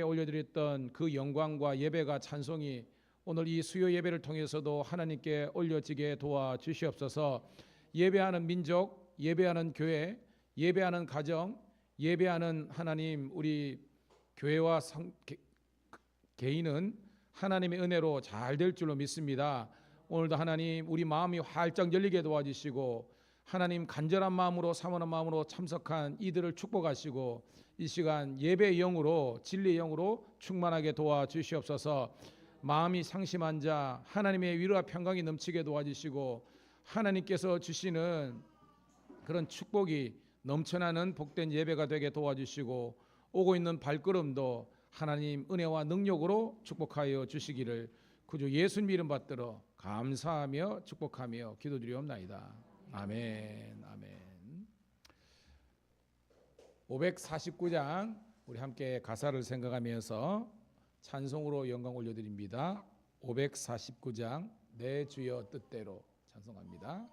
올려드렸던 그 영광과 예배가 찬송이 오늘 이 수요 예배를 통해서도 하나님께 올려지게 도와주시옵소서. 예배하는 민족, 예배하는 교회, 예배하는 가정, 예배하는 하나님, 우리 교회와 개인은 하나님의 은혜로 잘 될 줄로 믿습니다. 오늘도 하나님 우리 마음이 활짝 열리게 도와주시고 하나님 간절한 마음으로 사모하는 마음으로 참석한 이들을 축복하시고 이 시간 예배의 영으로 진리의 영으로 충만하게 도와주시옵소서. 마음이 상심한 자 하나님의 위로와 평강이 넘치게 도와주시고 하나님께서 주시는 그런 축복이 넘쳐나는 복된 예배가 되게 도와주시고 오고 있는 발걸음도 하나님 은혜와 능력으로 축복하여 주시기를 구주 예수님 이름 받들어 감사하며 축복하며 기도드리옵나이다. 아멘. 아멘. 549장 우리 함께 가사를 생각하면서 찬송으로 영광 올려드립니다. 549장 내 주여 뜻대로 찬송합니다.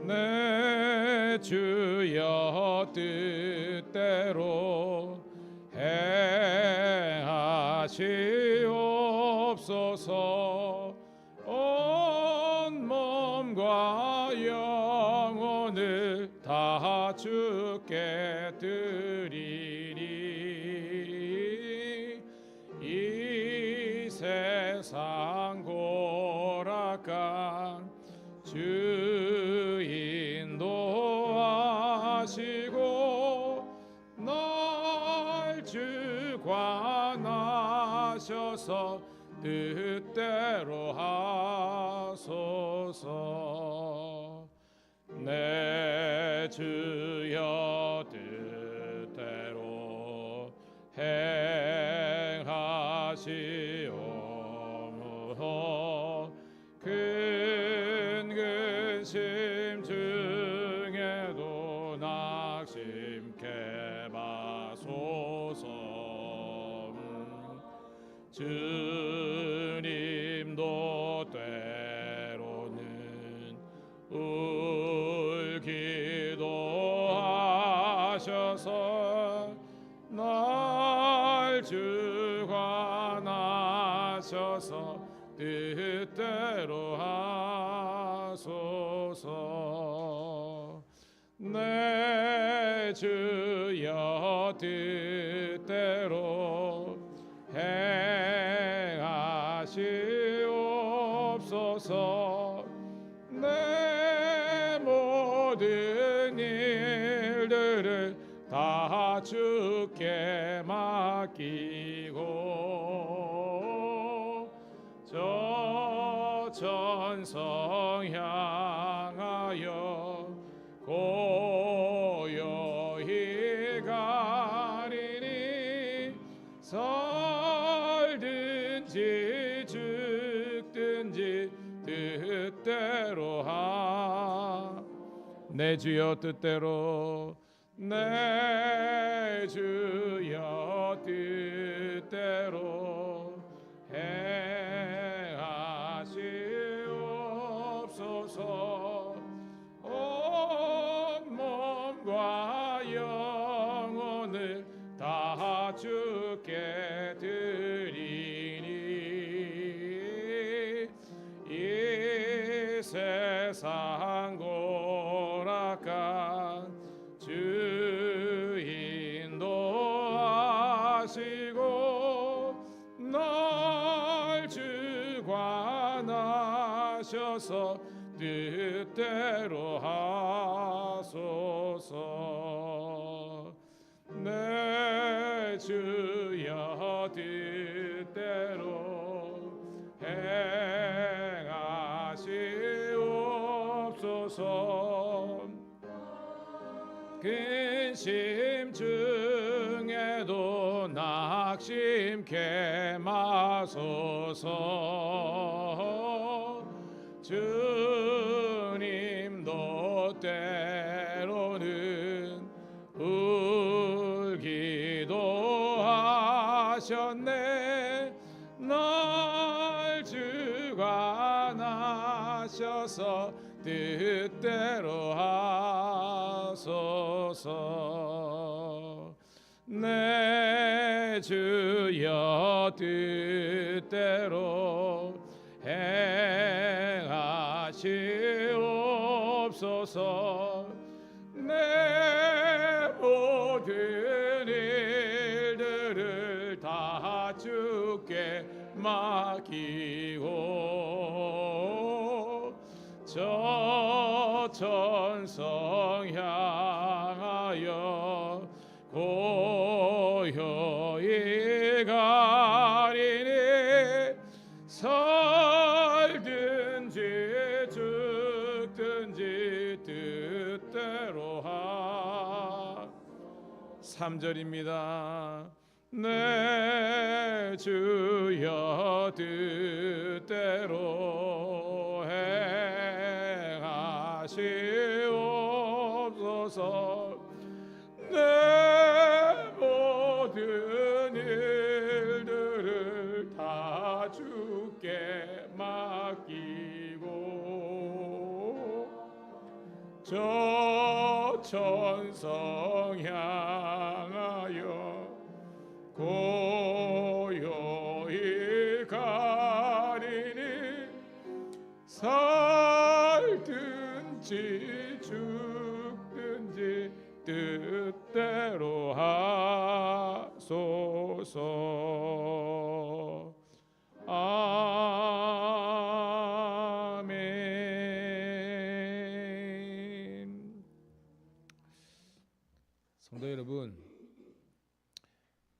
내 주여 뜻대로 행하시옵소서. 온 몸과 영혼을 다 주께 드리리. 이 세상 고락한 주 인도하시고 날 주관하셔서 뜻대로 하소서. 내 주여 뜻대로 행하시오므로 큰 근심 중에도 낙심케 마소서. 주님도 때로는 울기도 하셔서 날 주관하셔서 뜻대로 하소서. 내 주여 뜻대로 행하시옵소서. 내 모든 일들을 다 주께 맡기고 저 천성 향하여 고요히 가리니 살든지 죽든지 뜻대로 내 주여 뜻대로 내 주여 뜻대로 행하시옵소서. 온 몸과 영혼을 다 주께 드리니 이 세상 고락한 주 인도하시고 날 주관하셔서 뜻대로 하소서. 내 주여 뜻대로 행하시옵소서. 근심 중에도 낙심케 마소서. 주님도 때로는 울기도 하셨네. 날 주관하셔서 하셔서 뜻대로 하소서. 내 주여 뜻대로 행하시옵소서. 내 모든 일들을 다 주께 맡기고 저 천성 향하여 고요히 가리니 살든지 죽든지 뜻대로 3절입니다. 내 주여 뜻대로 행하시옵소서. 내 모든 일들을 다 주께 맡기고 저 천성 향하여 고요히 가리니 살든지 죽든지 뜻대로 하소서. 아멘. 성도 여러분,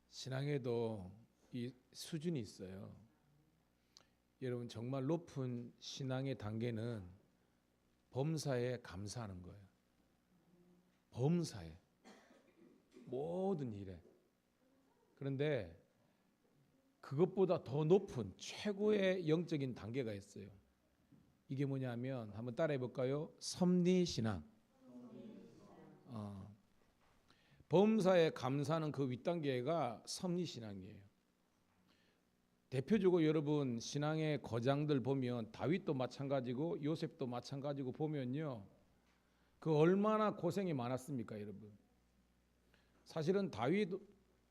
신앙에도 이 수준이 있어요. 여러분, 정말 높은 신앙의 단계는 범사에 감사하는 거예요. 범사에, 모든 일에. 그런데 그것보다 더 높은 최고의 영적인 단계가 있어요. 이게 뭐냐면 한번 따라해 볼까요? 섭리신앙. 범사에 감사하는 그 윗단계가 섭리신앙이에요. 대표적으로 여러분 신앙의 거장들 보면 다윗도 마찬가지고 요셉도 마찬가지고 보면요, 그 얼마나 고생이 많았습니까, 여러분. 사실은 다윗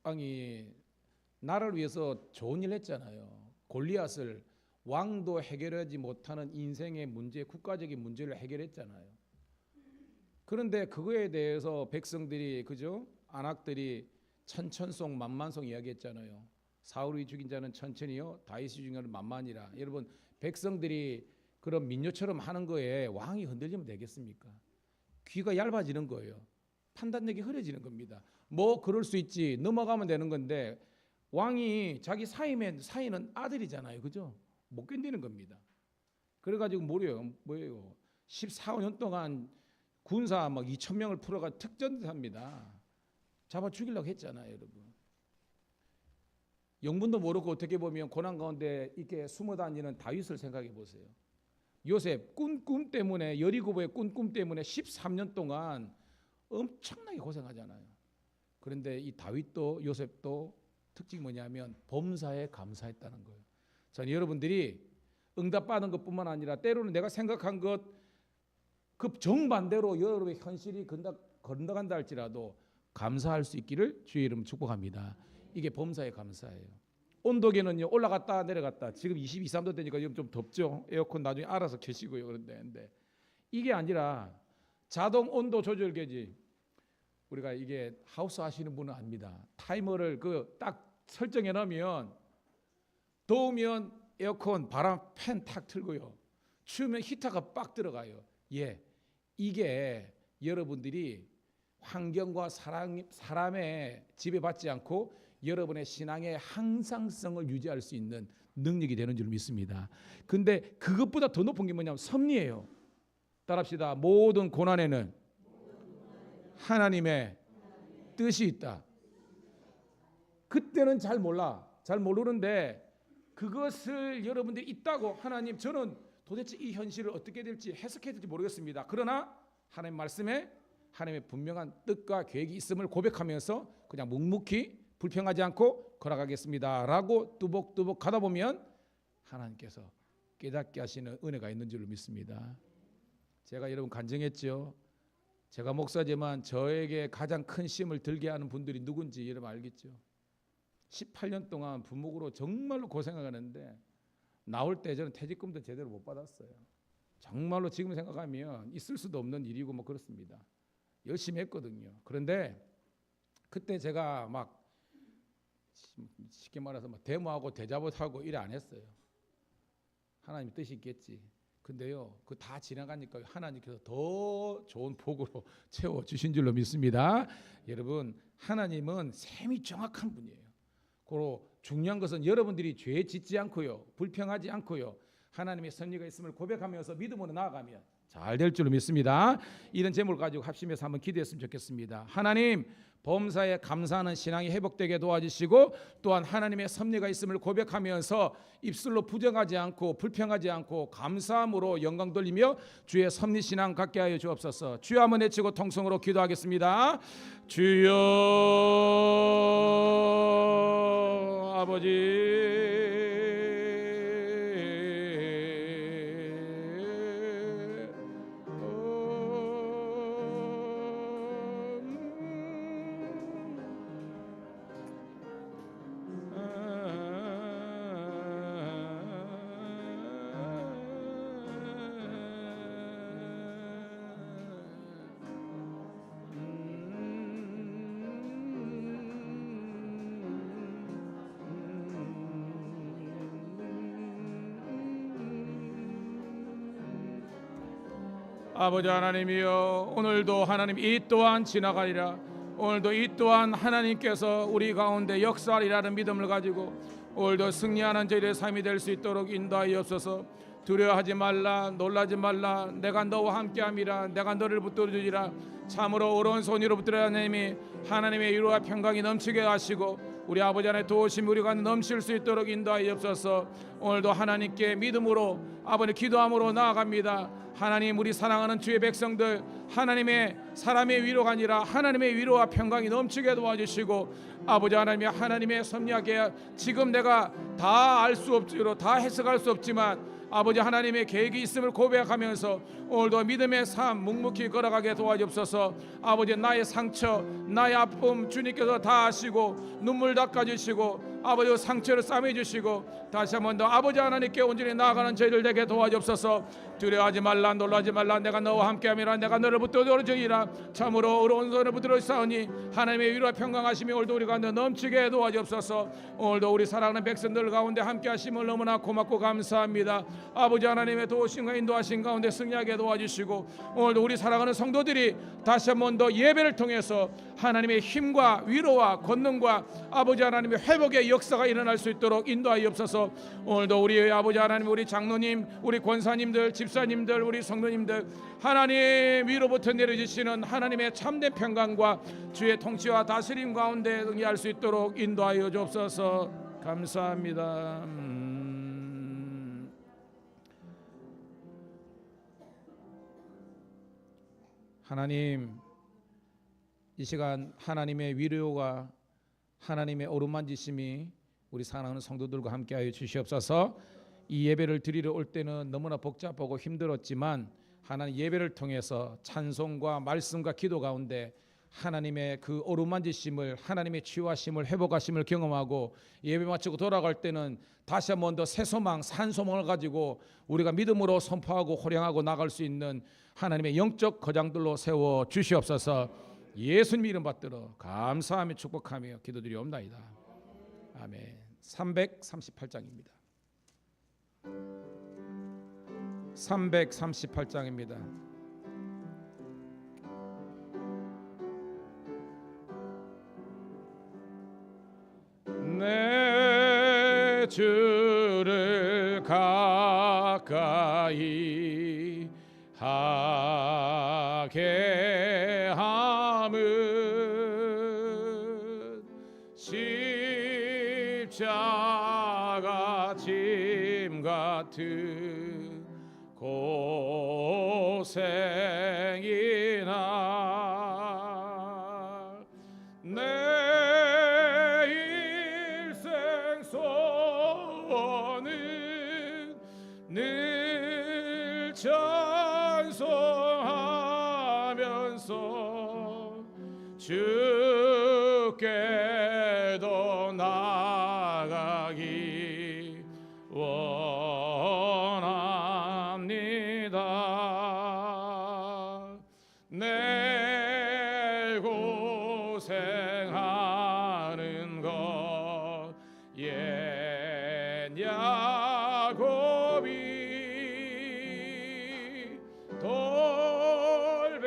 왕이 나라를 위해서 좋은 일 했잖아요. 골리앗을, 왕도 해결하지 못하는 인생의 문제, 국가적인 문제를 해결했잖아요. 그런데 그거에 대해서 백성들이, 그죠? 안악들이 천천송 만만송 이야기했잖아요. 사울이 죽인 자는 천천히요, 다윗이 죽인 자는 만만이라. 여러분, 백성들이 그런 민요처럼 하는 거에 왕이 흔들리면 되겠습니까? 귀가 얇아지는 거예요. 판단력이 흐려지는 겁니다. 뭐 그럴 수 있지, 넘어가면 되는 건데, 왕이 자기 사위는 아들이잖아요, 그죠? 못 견디는 겁니다. 그래가지고 뭐예요? 14년 동안 군사 막 2,000명을 풀어가 특전합니다. 잡아 죽이려고 했잖아요, 여러분. 영문도 모르고 어떻게 보면 고난 가운데 이렇게 숨어 다니는 다윗을 생각해 보세요. 요셉 꿈 때문에, 여리고보의 꿈 때문에 13년 동안 엄청나게 고생하잖아요. 그런데 이 다윗도 요셉도 특징이 뭐냐면 범사에 감사했다는 거예요. 전 여러분들이 응답받은 것뿐만 아니라 때로는 내가 생각한 것 그 정반대로 여러분의 현실이 건너간다 할지라도 감사할 수 있기를 주의 이름 축복합니다. 이게 범사의 감사예요. 온도계는요, 올라갔다 내려갔다. 지금 22, 3도 되니까 좀 덥죠. 에어컨 나중에 알아서 켜시고요. 그런데 이게 아니라 자동 온도 조절계지. 우리가 이게 하우스 하시는 분은 압니다. 타이머를 딱 설정해 놓으면 더우면 에어컨 바람 팬 탁 틀고요. 추우면 히터가 빡 들어가요. 예, 이게 여러분들이 환경과 사람의 지배받지 않고 여러분의 신앙의 항상성을 유지할 수 있는 능력이 되는 줄 믿습니다. 근데 그것보다 더 높은 게 뭐냐면 섭리예요. 따라합시다. 모든 고난에는 하나님의 뜻이 있다. 그때는 잘 모르는데 그것을 여러분들이 있다고, 하나님 저는 도대체 이 현실을 어떻게 될지 해석해야 될지 모르겠습니다. 그러나 하나님 말씀에 하나님의 분명한 뜻과 계획이 있음을 고백하면서 그냥 묵묵히 불평하지 않고 걸어가겠습니다 라고 뚜벅뚜벅 가다 보면 하나님께서 깨닫게 하시는 은혜가 있는 줄로 믿습니다. 제가 여러분 간증했죠. 제가 목사지만 저에게 가장 큰 시험을 들게 하는 분들이 누군지 여러분 알겠죠. 18년 동안 부목으로 정말로 고생하는데 나올 때 저는 퇴직금도 제대로 못 받았어요. 정말로 지금 생각하면 있을 수도 없는 일이고 뭐 그렇습니다. 열심히 했거든요. 그런데 그때 제가 막 쉽게 말해서 막 데모하고 대자봇하고 일을 안 했어요. 하나님 뜻이 있겠지. 근데요, 그 다 지나가니까 하나님께서 더 좋은 복으로 채워 주신 줄로 믿습니다. 여러분, 하나님은 셈이 정확한 분이에요. 그리고 중요한 것은 여러분들이 죄 짓지 않고요, 불평하지 않고요, 하나님의 섭리가 있음을 고백하면서 믿음으로 나아가면 잘 될 줄로 믿습니다. 이런 제목을 가지고 합심해서 한번 기도했으면 좋겠습니다. 하나님, 범사에 감사하는 신앙이 회복되게 도와주시고 또한 하나님의 섭리가 있음을 고백하면서 입술로 부정하지 않고 불평하지 않고 감사함으로 영광 돌리며 주의 섭리 신앙 갖게 하여 주옵소서. 주여 한번 외치고 통성으로 기도하겠습니다. 주여 아버지 아버지 하나님이여, 오늘도 하나님 이 또한 지나가리라. 오늘도 이 또한 하나님께서 우리 가운데 역사하리라는 믿음을 가지고 오늘도 승리하는 저희의 삶이 될 수 있도록 인도하옵소서. 두려워하지 말라, 놀라지 말라. 내가 너와 함께함이라. 내가 너를 붙들어주리라. 참으로 오른손으로 붙들어 하나님의 위로와 평강이 넘치게 하시고 우리 아버지 하나님 도우심 우리가 넘칠 수 있도록 인도하옵소서. 오늘도 하나님께 믿음으로 아버지 기도함으로 나아갑니다. 하나님, 우리 사랑하는 주의 백성들, 하나님의 사람의 위로가 아니라 하나님의 위로와 평강이 넘치게 도와주시고 아버지 하나님의 섭리하게 지금 내가 다 알 수 없지로 다 해석할 수 없지만 아버지 하나님의 계획이 있음을 고백하면서 오늘도 믿음의 삶 묵묵히 걸어가게 도와주옵소서. 아버지, 나의 상처, 나의 아픔 주님께서 다 아시고 눈물 닦아주시고 아버지 상처를 싸매주시고 다시 한 번 더 아버지 하나님께 온전히 나아가는 저희들 되게 도와주옵소서. 두려워하지 말라, 놀라지 말라. 내가 너와 함께함이라. 내가 너를 붙들어주리라. 참으로 오른손을 붙들어 싸우니 하나님의 위로와 평강하심이 오늘도 우리 가운데 넘치게 도와주옵소서. 오늘도 우리 사랑하는 백성들 가운데 함께하심을 너무나 고맙고 감사합니다. 아버지 하나님의 도우심과 인도하신 가운데 승리하게 도와주시고 오늘도 우리 사랑하는 성도들이 다시 한 번 더 예배를 통해서 하나님의 힘과 위로와 권능과 아버지 하나님의 회복의 역사가 일어날 수 있도록 인도하옵소서. 오늘도 우리 아버지 하나님, 우리 장로님, 우리 권사님들, 집사님들, 우리 성도님들 하나님 위로부터 내려주시는 하나님의 참된 평강과 주의 통치와 다스림 가운데 응할 수 있도록 인도하여 주옵소서. 감사합니다. 하나님, 이 시간 하나님의 위로가 하나님의 어루만지심이 우리 사랑하는 성도들과 함께하여 주시옵소서. 이 예배를 드리러 올 때는 너무나 복잡하고 힘들었지만 하나님 예배를 통해서 찬송과 말씀과 기도 가운데 하나님의 그 어루만지심을, 하나님의 치유하심을, 회복하심을 경험하고 예배 마치고 돌아갈 때는 다시 한 번 더 새 소망, 산 소망을 가지고 우리가 믿음으로 선포하고 호령하고 나갈 수 있는 하나님의 영적 거장들로 세워 주시옵소서. 예수님 이름 받들어 감사하며 축복하며 기도드리옵나이다. 아멘. 338장입니다. 338장입니다. 내 주를 가까이 하게 함은 십자가 짐 같은 고생이나 내 일생 소원은 늘 찬송하면서 주께 더 나아가기 원합니다. 내 고생하는 것 옛 야곱이 돌베개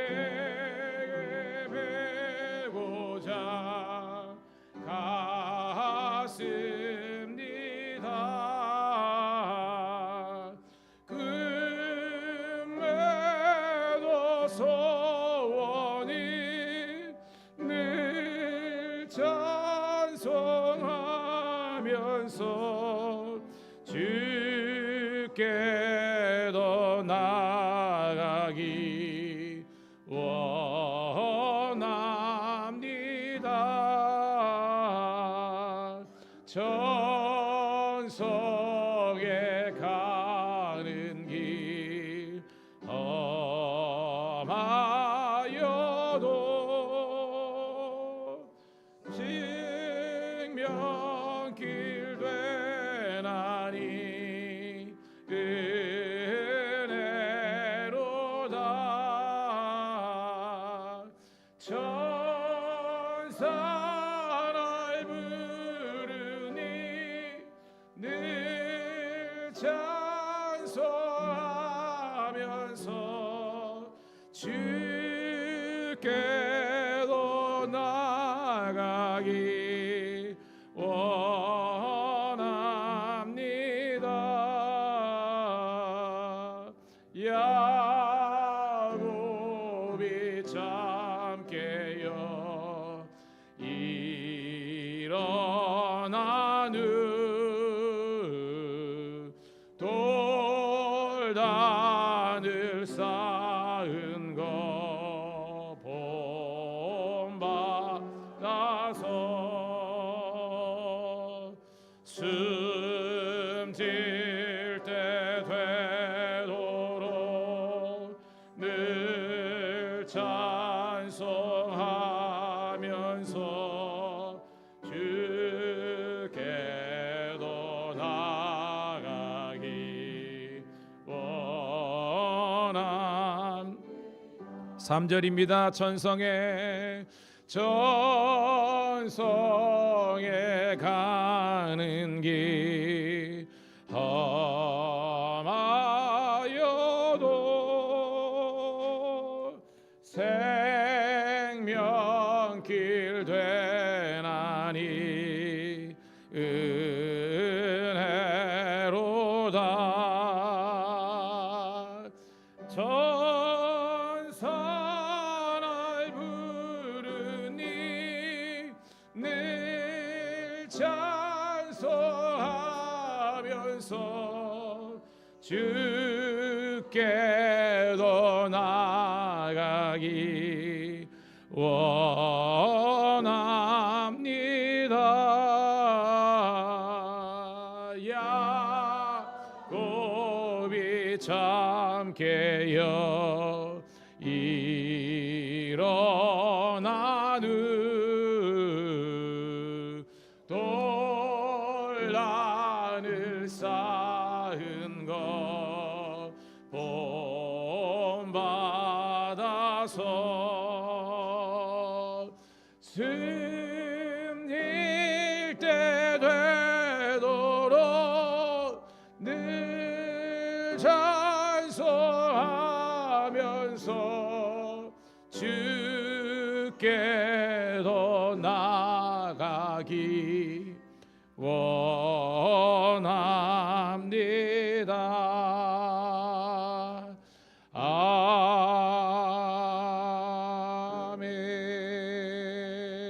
베고자 갔습니다. 금매도 소원이 늘 찬송하면서 주께 더 나아가기 원합니다. 전성에 가는 길 험하여도 생명길 되나니 은혜로다. 천사 날 부르니 늘 찬송하면서 주께 더 나아가기 원합니다. 야곱이 참깨여 일어나는 돌단을 쌓은 거 본받아서 숨질 때 되도록 늘 찬송하면서 주께 더 나아가기 원함. 3절입니다. 전성에 가는 길 험하여도 생명길 되나니 은혜로다. 천사 날 부르니 늘 찬송하면서 주께 더 나아가기 원합니다. 야곱이 참깨여 일어나는 돌단을 쌓은 것 본받아서 숨길 때 되도록 늘 찬송하면서 주께 더 나아가기 원합니다.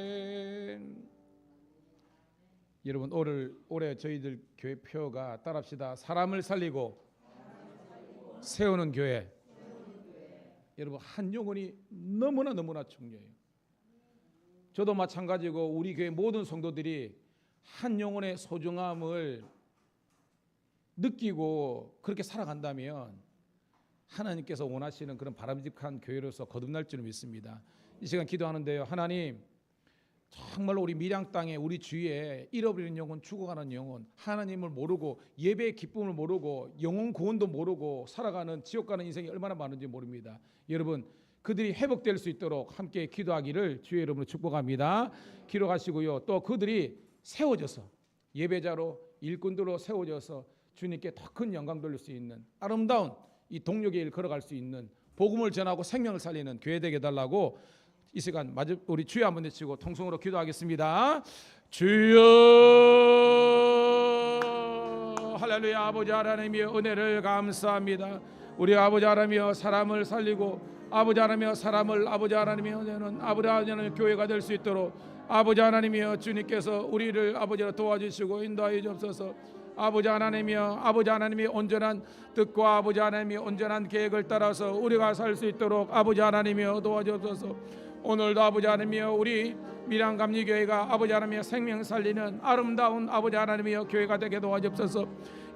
아멘. 여러분 올해 저희들 교회 표가 따라합시다. 사람을 살리고 세우는 교회. 여러분 한 영혼이 너무나 중요해요. 저도 마찬가지고 우리 교회 모든 성도들이 한 영혼의 소중함을 느끼고 그렇게 살아간다면 하나님께서 원하시는 그런 바람직한 교회로서 거듭날 줄 믿습니다. 이 시간 기도하는데요, 하나님 정말로 우리 밀양 땅에 우리 주위에 잃어버린 영혼, 죽어가는 영혼, 하나님을 모르고 예배의 기쁨을 모르고 영혼 구원도 모르고 살아가는 지옥 가는 인생이 얼마나 많은지 모릅니다. 여러분 그들이 회복될 수 있도록 함께 기도하기를 주의 이름으로 축복합니다. 기록하시고요, 또 그들이 세워져서 예배자로 일꾼들로 세워져서 주님께 더 큰 영광 돌릴 수 있는 아름다운 이 동력의 일 걸어갈 수 있는 복음을 전하고 생명을 살리는 교회 되게 해달라고 이 시간 마저 우리 주여 한번 외치고 통성으로 기도하겠습니다. 주여, 할렐루야. 아버지 하나님의 은혜를 감사합니다. 우리 아버지 하나님이여 사람을 살리고 아버지 하나님이여 사람을 아버지 하나님의 은혜는 아버지 하나님의 교회가 될 수 있도록 아버지 하나님이여 주님께서 우리를 아버지로 도와주시고 인도하여 주옵소서. 아버지 하나님이여 아버지 하나님의 온전한 뜻과 아버지 하나님의 온전한 계획을 따라서 우리가 살 수 있도록 아버지 하나님이여 도와주옵소서. 오늘도 아버지 하나님이여 우리 밀양감리교회가 아버지 하나님이여 생명 살리는 아름다운 아버지 하나님이여 교회가 되게 도와주옵소서.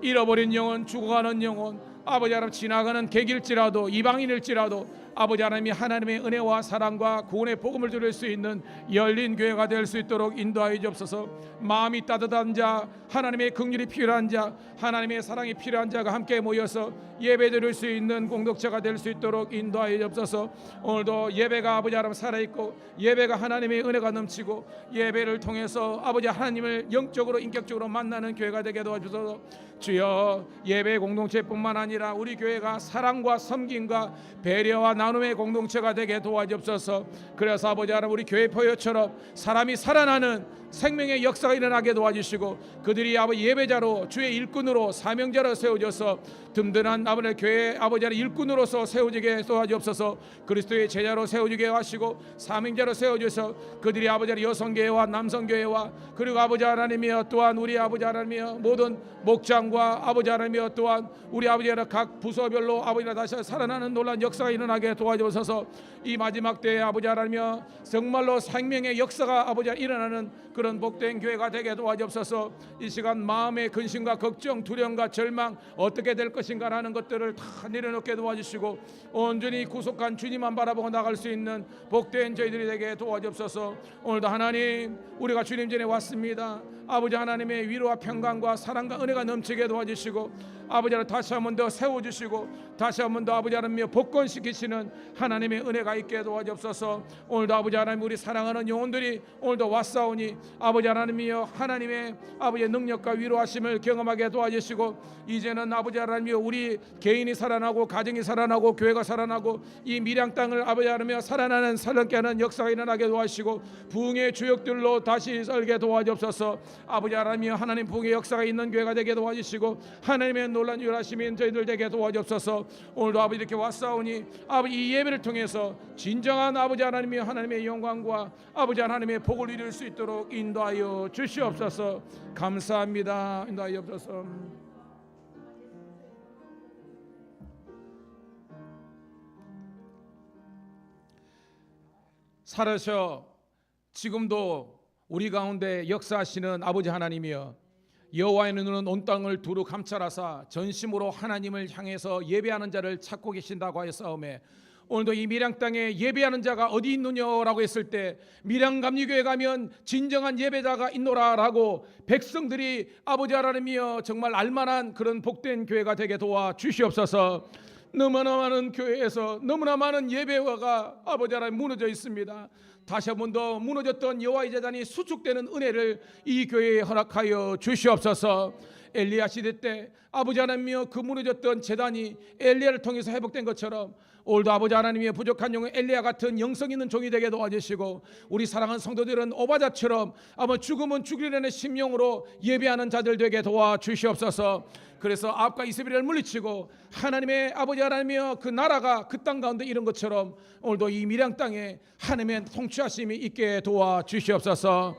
잃어버린 영혼, 죽어가는 영혼, 아버지 하나님 지나가는 객일지라도 이방인일지라도 아버지 하나님이 하나님의 은혜와 사랑과 구원의 복음을 들을 수 있는 열린 교회가 될 수 있도록 인도하여 주옵소서. 마음이 따뜻한 자, 하나님의 긍휼이 필요한 자, 하나님의 사랑이 필요한 자가 함께 모여서 예배 드릴 수 있는 공동체가 될 수 있도록 인도하여 주옵소서. 오늘도 예배가 아버지 하나님 살아있고 예배가 하나님의 은혜가 넘치고 예배를 통해서 아버지 하나님을 영적으로 인격적으로 만나는 교회가 되게 도와주소서. 주여, 예배 공동체뿐만 아니라 우리 교회가 사랑과 섬김과 배려와 나눔의 공동체가 되게 도와주옵소서. 그래서 아버지 하나님 우리 교회 포효처럼 사람이 살아나는 생명의 역사가 일어나게 도와주시고 그들이 아버지 예배자로 주의 일꾼으로 사명자로 세워져서 든든한 아버지 교회 아버지 하나님 일꾼으로서 세워지게 도와주옵소서. 그리스도의 제자로 세워지게 하시고 사명자로 세워져서 그들이 아버지 하나님 여성교회와 남성교회와 그리고 아버지 하나님이여 또한 우리 아버지 하나님이여 모든 목장과 아버지 하나님이여 또한 우리 아버지 하나님 각 부서별로 아버지 하나님 다시 살아나는 놀라운 역사가 일어나게 도와주옵소서. 이 마지막 때에 아버지 하나님이여 정말로 생명의 역사가 아버지 하나님 일어나는 그런 복된 교회가 되게 도와주옵소서. 이 시간 마음의 근심과 걱정, 두려움과 절망 어떻게 될 것인가 하는 것들을 다 내려놓게 도와주시고 온전히 구속한 주님만 바라보고 나갈 수 있는 복된 저희들이 되게 도와주옵소서. 오늘도 하나님 우리가 주님 전에 왔습니다. 아버지 하나님의 위로와 평강과 사랑과 은혜가 넘치게 도와주시고 아버지 하나님 다시 한 번 더 세워주시고 다시 한 번 더 아버지 하나님의 복권시키시는 하나님의 은혜가 있게 도와주옵소서. 오늘도 아버지 하나님 우리 사랑하는 영혼들이 오늘도 왔사오니 아버지 하나님이여 하나님의 아버지의 능력과 위로하심을 경험하게 도와주시고 이제는 아버지 하나님이여 우리 개인이 살아나고 가정이 살아나고 교회가 살아나고 이 밀양 땅을 아버지 하나님이여 살아나는 살게 하는 역사가 일어나게 도와주시고 부흥의 주역들로 다시 설게 도와주옵소서. 아버지 하나님이여 하나님 부흥의 역사가 있는 교회가 되게 도와주시고 하나님의 놀란 유라심인 저희들 되게 도와주옵소서. 오늘도 아버지 이렇게 왔사오니 아버지 이 예배를 통해서 진정한 아버지 하나님의 하나님의 영광과 아버지 하나님의 복을 이룰 수 있도록 인도하여 주시옵소서. 감사합니다. 인도하여 주옵소서. 살으셔 지금도 우리 가운데 역사하시는 아버지 하나님이여 여호와의 눈은 온 땅을 두루 감찰하사 전심으로 하나님을 향해서 예배하는 자를 찾고 계신다고 하였사오매 오늘도 이 밀양 땅에 예배하는 자가 어디 있느냐라고 했을 때 밀양감리교회 가면 진정한 예배자가 있노라라고 백성들이 아버지 하나님이여 정말 알만한 그런 복된 교회가 되게 도와 주시옵소서. 너무나 많은 교회에서 너무나 많은 예배화가 아버지 하나님 무너져 있습니다. 다시 한 번 더 무너졌던 여호와의 제단이 수축되는 은혜를 이 교회에 허락하여 주시옵소서. 엘리야 시대 때 아버지 하나님이여 그 무너졌던 제단이 엘리야를 통해서 회복된 것처럼 오늘도 아버지 하나님의 부족한 영혼 엘리야 같은 영성 있는 종이 되게 도와주시고 우리 사랑하는 성도들은 오바자처럼 아마 죽으면 죽으려는 심령으로 예배하는 자들 되게 도와주시옵소서. 그래서 아합과 이세벨을 물리치고 하나님의 아버지 하나님이여 그 나라가 그 땅 가운데 이런 것처럼 오늘도 이 밀양 땅에 하나님의 통치하심이 있게 도와주시옵소서.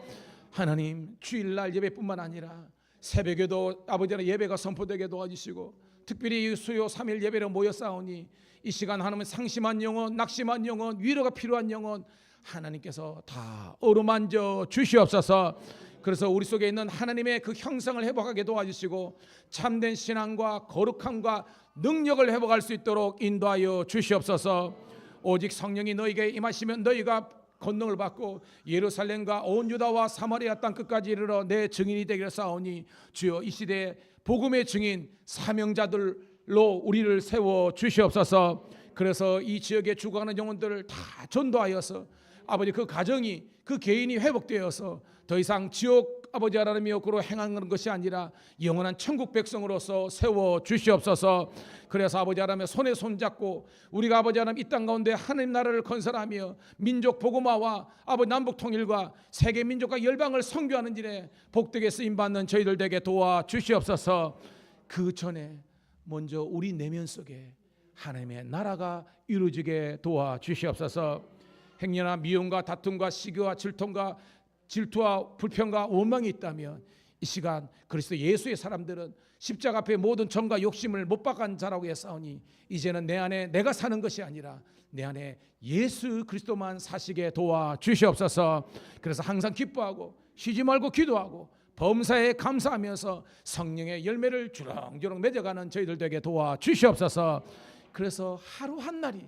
하나님 주일날 예배뿐만 아니라 새벽에도 아버지 하나님 예배가 선포되게 도와주시고 특별히 수요 3일 예배로 모여 싸우니 이 시간 하나님은 상심한 영혼, 낙심한 영혼, 위로가 필요한 영혼 하나님께서 다 어루만져 주시옵소서. 그래서 우리 속에 있는 하나님의 그 형상을 회복하게 도와주시고 참된 신앙과 거룩함과 능력을 회복할 수 있도록 인도하여 주시옵소서. 오직 성령이 너희에게 임하시면 너희가 권능을 받고 예루살렘과 온 유다와 사마리아 땅 끝까지 이르러 내 증인이 되기를 싸우니 주여 이 시대에 복음의 증인 사명자들로 우리를 세워 주시옵소서. 그래서 이 지역에 죽어가는 영혼들을 다 전도하여서 아버지 그 가정이 그 개인이 회복되어서 더 이상 지옥 아버지 하나님의 욕구로 행하는 것이 아니라 영원한 천국 백성으로서 세워 주시옵소서. 그래서 아버지 하나님의 손에 손잡고 우리가 아버지 하나님 이 땅 가운데 하나님 나라를 건설하며 민족 복음화와 아버지 남북 통일과 세계 민족과 열방을 선교하는 일에 복되게 쓰임 받는 저희들 되게 도와 주시옵소서. 그 전에 먼저 우리 내면 속에 하나님의 나라가 이루어지게 도와 주시옵소서. 행여나 미움과 다툼과 시기와 질투와 불평과 원망이 있다면 이 시간 그리스도 예수의 사람들은 십자가 앞에 모든 정과 욕심을 못 박은 자라고 했사오니 이제는 내 안에 내가 사는 것이 아니라 내 안에 예수 그리스도만 사시게 도와 주시옵소서. 그래서 항상 기뻐하고 쉬지 말고 기도하고 범사에 감사하면서 성령의 열매를 주렁주렁 맺어가는 저희들 되게 도와 주시옵소서. 그래서 하루 한 날이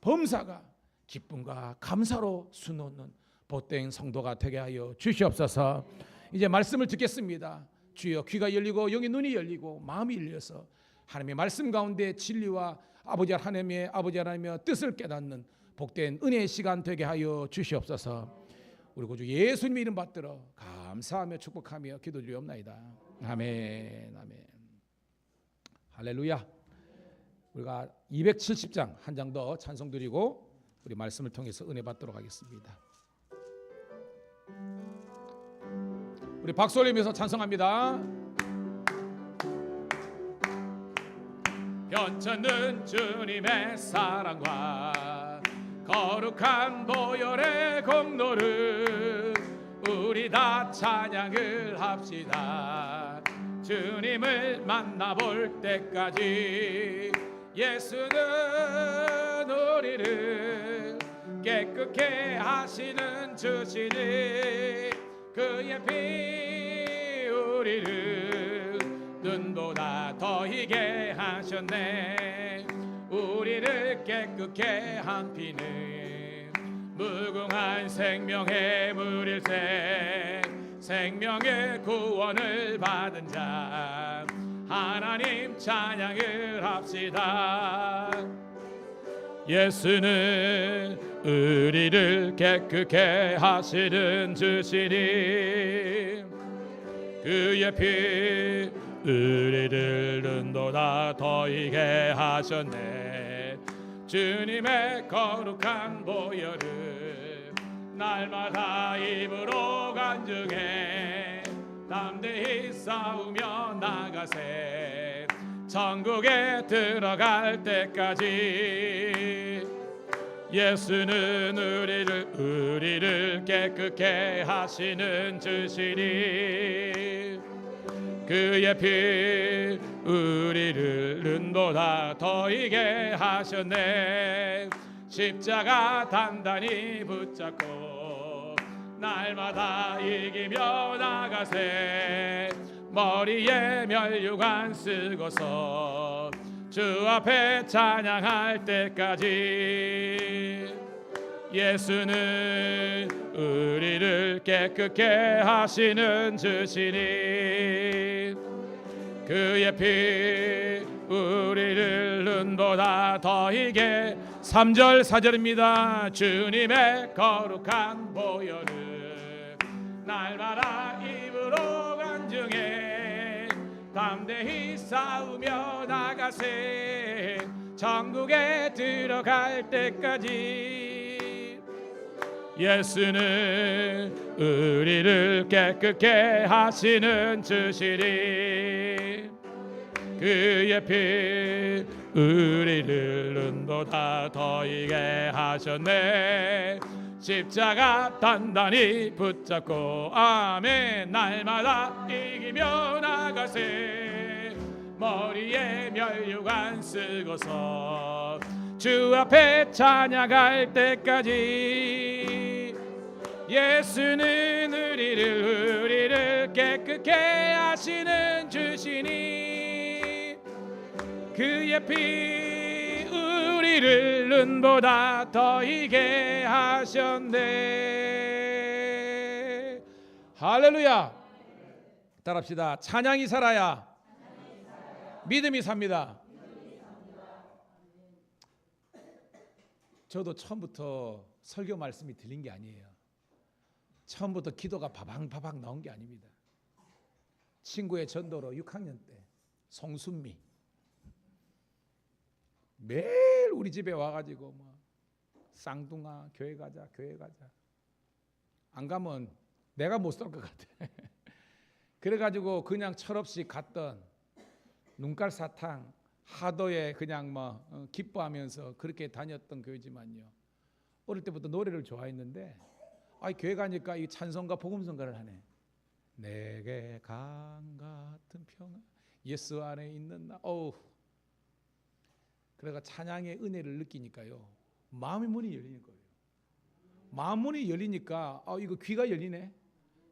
범사가 기쁨과 감사로 수놓는 복된 성도가 되게 하여 주시옵소서. 이제 말씀을 듣겠습니다. 주여 귀가 열리고 영의 눈이 열리고 마음이 열려서 하나님의 말씀 가운데 진리와 아버지 하나님의 뜻을 깨닫는 복된 은혜의 시간 되게 하여 주시옵소서. 우리 구주 예수님의 이름 받들어 감사하며 축복하며 기도드리옵나이다. 아멘. 아멘. 할렐루야. 우리가 270장 한 장 더 찬송 드리고 우리 말씀을 통해서 은혜 받도록 하겠습니다. 우리 박수 올리면서 찬송합니다. 변찮는 주님의 사랑과 거룩한 보혈의 공로를 우리 다 찬양을 합시다. 주님을 만나볼 때까지 예수는 우리를 깨끗게 하시는 주시니 그의 피 우리를 눈보다 더 희게 하셨네. 우리를 깨끗게 한 피는 무궁한 생명의 물일세. 생명의 구원을 받은 자 하나님 찬양을 합시다. 예수는 우리를 깨끗게 하시는 주시니 그의 피 우리를 눈보다 더 희게 하셨네. 주님의 거룩한 보혈을 날마다 입으로 간증해 담대히 싸우며 나가세. 천국에 들어갈 때까지 예수는 우리를 깨끗게 하시는 주시니 그의 피 우리를 눈보다 더 희게 하셨네. 십자가 단단히 붙잡고 날마다 이기며 나가세. 머리에 면류관 쓰고서 주 앞에 찬양할 때까지 예수는 우리를 깨끗게 하시는 주시니 그의 피 우리를 눈보다 더 희게. 3절 4절입니다. 주님의 거룩한 보혈을 날마다 입으로 간증해 담대히 싸우며 나가세. 천국에 들어갈 때까지 예수는 우리를 깨끗게 하시는 주시니 그의 피 우리를 눈보다 더 희게 하셨네. 십자가 단단히 붙잡고 아멘. 날마다 이기며 나가세. 머리에 면류관 쓰고서 주 앞에 찬양할 때까지 예수는 우리를 깨끗게 하시는 주시니 그의 피 우리를 눈보다 더이게 하셨네. 할렐루야. 따라합시다. 찬양이 살아야 믿음이 삽니다. 저도 처음부터 설교 말씀이 들린 게 아니에요. 처음부터 기도가 바방바방 나온 게 아닙니다. 친구의 전도로 6학년 때 송순미 매일 우리 집에 와가지고 뭐 쌍둥아 교회 가자 안 가면 내가 못 살 것 같아. 그래가지고 그냥 철없이 갔던 눈깔 사탕 하도에 그냥 뭐 기뻐하면서 그렇게 다녔던 교회지만요. 어릴 때부터 노래를 좋아했는데 교회 가니까 이 찬송가 복음성가를 하네. 내게 강 같은 평안 예수 안에 있는 나. 그래가 찬양의 은혜를 느끼니까요. 마음의 문이 열리는 거예요. 마음 문이 열리니까 이거 귀가 열리네.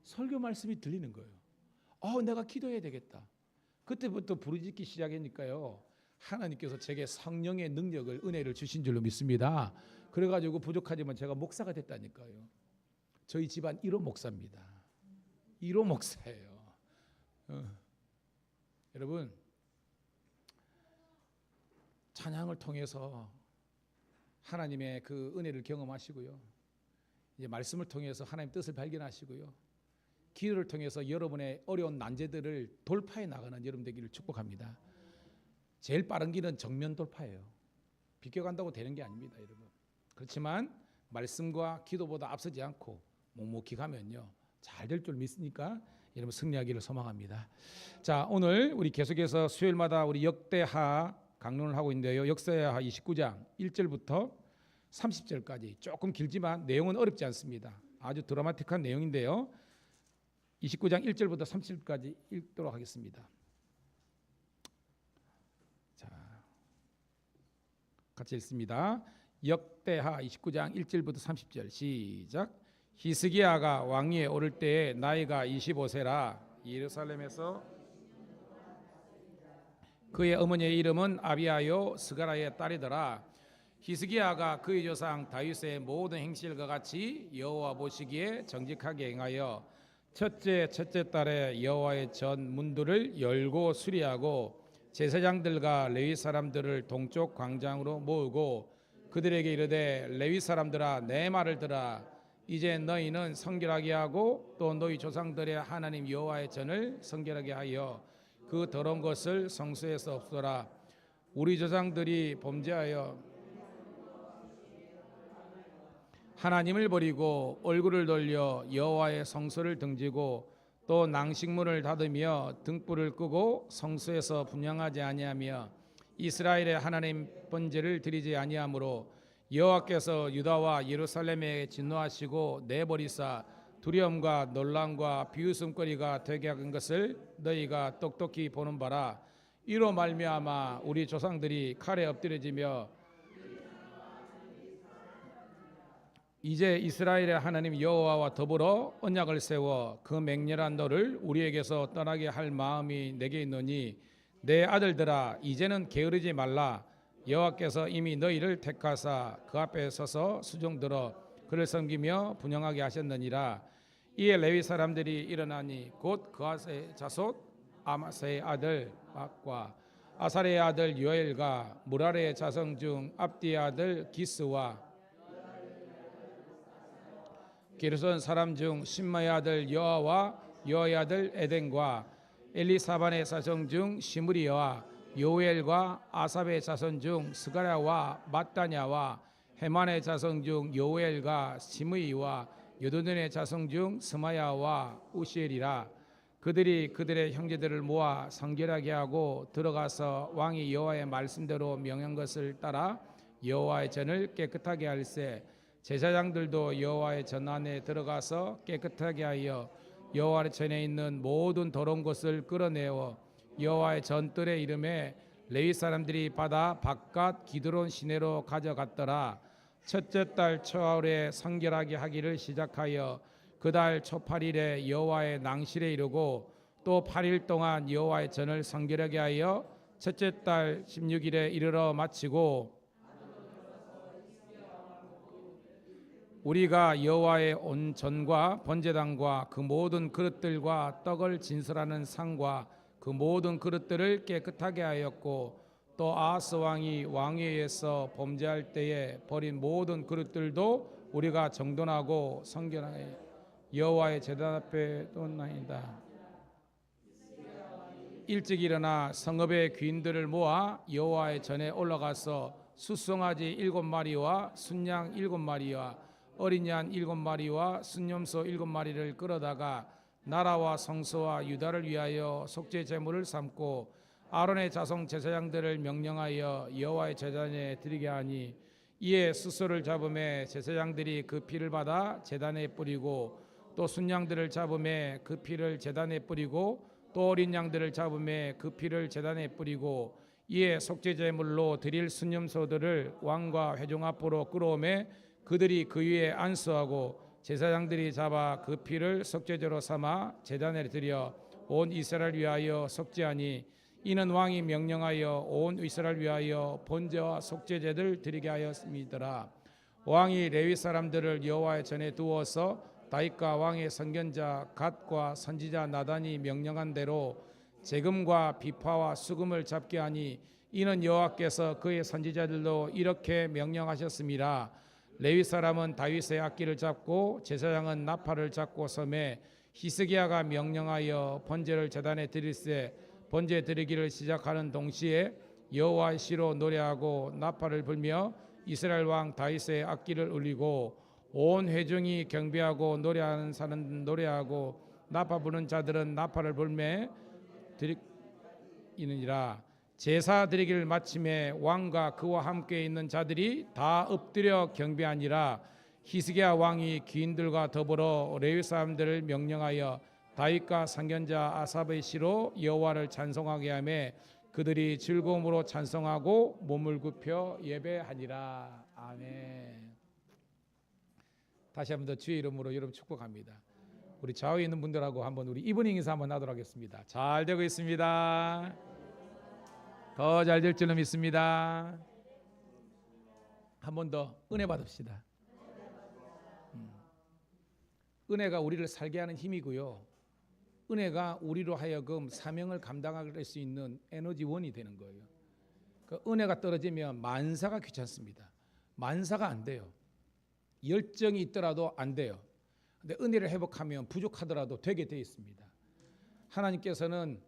설교 말씀이 들리는 거예요. 내가 기도해야 되겠다. 그때부터 부르짖기 시작하니까요. 하나님께서 제게 성령의 능력을 은혜를 주신 줄로 믿습니다. 그래가지고 부족하지만 제가 목사가 됐다니까요. 저희 집안 1호 목사입니다. 1호 목사예요. 여러분 찬양을 통해서 하나님의 그 은혜를 경험하시고요. 이제 말씀을 통해서 하나님 뜻을 발견하시고요. 기도를 통해서 여러분의 어려운 난제들을 돌파해 나가는 여러분 되기를 축복합니다. 제일 빠른 길은 정면 돌파예요. 비껴간다고 되는 게 아닙니다, 여러분. 그렇지만 말씀과 기도보다 앞서지 않고 묵묵히 가면요 잘 될 줄 믿으니까 여러분 승리하기를 소망합니다. 자, 오늘 우리 계속해서 수요일마다 우리 역대하 강론을 하고 있는데요. 역대하 29장 1절부터 30절까지 조금 길지만 내용은 어렵지 않습니다. 아주 드라마틱한 내용인데요. 29장 1절부터 30절까지 읽도록 하겠습니다. 자, 같이 읽습니다. 역대하 29장 1절부터 30절 시작. 히스기야가 왕위에 오를 때에 나이가 25세라 예루살렘에서 그의 어머니의 이름은 아비아요 스가라의 딸이더라. 히스기야가 그의 조상 다윗의 모든 행실과 같이 여호와 보시기에 정직하게 행하여 첫째 달에 여호와의 전 문들을 열고 수리하고 제사장들과 레위 사람들을 동쪽 광장으로 모으고 그들에게 이르되 레위 사람들아 내 말을 들으라. 이제 너희는 성결하게 하고 또 너희 조상들의 하나님 여호와의 전을 성결하게 하여 그 더러운 것을 성소에서 없애라. 우리 조상들이 범죄하여 하나님을 버리고 얼굴을 돌려 여호와의 성소를 등지고 또 낭식문을 닫으며 등불을 끄고 성소에서 분향하지 아니하며 이스라엘의 하나님 번제를 드리지 아니하므로 여호와께서 유다와 예루살렘에 진노하시고 내버리사 두려움과 놀람과 비웃음거리가 되게 한 것을 너희가 똑똑히 보는 바라. 이로 말미암아 우리 조상들이 칼에 엎드려지며 이제 이스라엘의 하나님 여호와와 더불어 언약을 세워 그 맹렬한 너를 우리에게서 떠나게 할 마음이 내게 있노니 내 아들들아 이제는 게으르지 말라. 여호와께서 이미 너희를 택하사 그 앞에 서서 수종들어 그를 섬기며 분영하게 하셨느니라. 이에 레위 사람들이 일어나니 곧 그아스의 자손 아마스의 아들 막과 아사레의 아들 요엘과 무랄의 자손 중 압디의 아들 기스와 게르손 사람 중 심마의 아들 여아와 여아의 아들 에덴과 엘리사반의 자손 중 시므리와 요엘과 아삽의 자손 중 스가랴와 마따냐와 헤만의 자손 중 요엘과 시므이와 여도둔의 자손 중 스마야와 우시엘이라. 그들이 그들의 형제들을 모아 성결하게 하고 들어가서 왕이 여호와의 말씀대로 명한 것을 따라 여호와의 전을 깨끗하게 할세. 제사장들도 여호와의 전 안에 들어가서 깨끗하게 하여 여호와의 전에 있는 모든 더러운 것을 끌어내어 여호와의 전뜰의 이름에 레위 사람들이 받아 바깥 기드론 시내로 가져갔더라. 첫째 달 초하루에 성결하게 하기를 시작하여 그 달 초 8일에 여호와의 낭실에 이르고 또 8일 동안 여호와의 전을 성결하게 하여 첫째 달 16일에 이르러 마치고 우리가 여호와의 온 전과 번제단과 그 모든 그릇들과 떡을 진설하는 상과 그 모든 그릇들을 깨끗하게 하였고 또 아하스 왕이 왕위에서 범죄할 때에 버린 모든 그릇들도 우리가 정돈하고 성결하여 여호와의 제단 앞에 뒀나이다. 일찍 일어나 성읍의 귀인들을 모아 여호와의 전에 올라가서 숫송아지 7마리와 순양 7마리와 어린 양 7마리와 순염소 7마리를 끌어다가 나라와 성소와 유다를 위하여 속죄 제물을 삼고 아론의 자손 제사장들을 명령하여 여호와의 제단에 드리게 하니 이에 숫소를 잡음에 제사장들이 그 피를 받아 제단에 뿌리고 또 순양들을 잡음에 그 피를 제단에 뿌리고 또 어린 양들을 잡음에 그 피를 제단에 뿌리고 이에 속죄 제물로 드릴 순염소들을 왕과 회중 앞으로 끌어오매 그들이 그 위에 안수하고 제사장들이 잡아 그 피를 속죄제로 삼아 제단에 드려 온 이스라엘 위하여 속죄하니 이는 왕이 명령하여 온 이스라엘 위하여 번제와 속죄제들 드리게 하였음이더라. 왕이 레위 사람들을 여호와의 전에 두어서 다윗과 왕의 선견자 갓과 선지자 나단이 명령한 대로 재금과 비파와 수금을 잡게 하니 이는 여호와께서 그의 선지자들로 이렇게 명령하셨음이라. 레위 사람은 다윗의 악기를 잡고 제사장은 나팔을 잡고 섬에 히스기야가 명령하여 번제를 제단에 드릴세 번제 드리기를 시작하는 동시에 여호와의 시로 노래하고 나팔을 불며 이스라엘 왕 다윗의 악기를 울리고 온 회중이 경배하고 노래하는 사람은 노래하고 나팔 부는 자들은 나팔을 불매 드리니라. 제사 드리기를 마침에 왕과 그와 함께 있는 자들이 다 엎드려 경배하니라. 히스기야 왕이 귀인들과 더불어 레위 사람들을 명령하여 다윗과 선견자 아삽의 시로 여호와를 찬송하게 하며 그들이 즐거움으로 찬송하고 몸을 굽혀 예배하니라. 아멘. 다시 한번 더 주의 이름으로 여러분 축복합니다. 우리 좌우에 있는 분들하고 한번 우리 이브닝 인사 한번 하도록 하겠습니다. 잘 되고 있습니다. 더 잘 될 줄로 믿습니다. 한 번 더 은혜 받읍시다. 은혜가 우리를 살게 하는 힘이고요. 은혜가 우리로 하여금 사명을 감당할 수 있는 에너지원이 되는 거예요. 그 은혜가 떨어지면 만사가 귀찮습니다. 만사가 안 돼요. 열정이 있더라도 안 돼요. 근데 은혜를 회복하면 부족하더라도 되게 돼 있습니다. 하나님께서는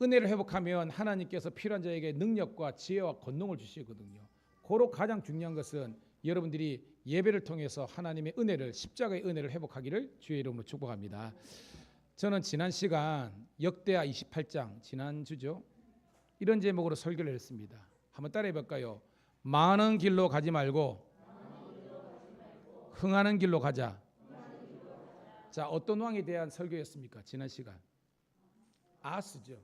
은혜를 회복하면 하나님께서 필요한 자에게 능력과 지혜와 권능을 주시거든요. 고로 가장 중요한 것은 여러분들이 예배를 통해서 하나님의 은혜를 십자가의 은혜를 회복하기를 주의 이름으로 축복합니다. 저는 지난 시간 역대하 28장 지난주죠. 이런 제목으로 설교를 했습니다. 한번 따라해 볼까요? 많은 길로 가지 말고 흥하는 길로 가자. 자, 어떤 왕에 대한 설교였습니까? 지난 시간 아하스죠.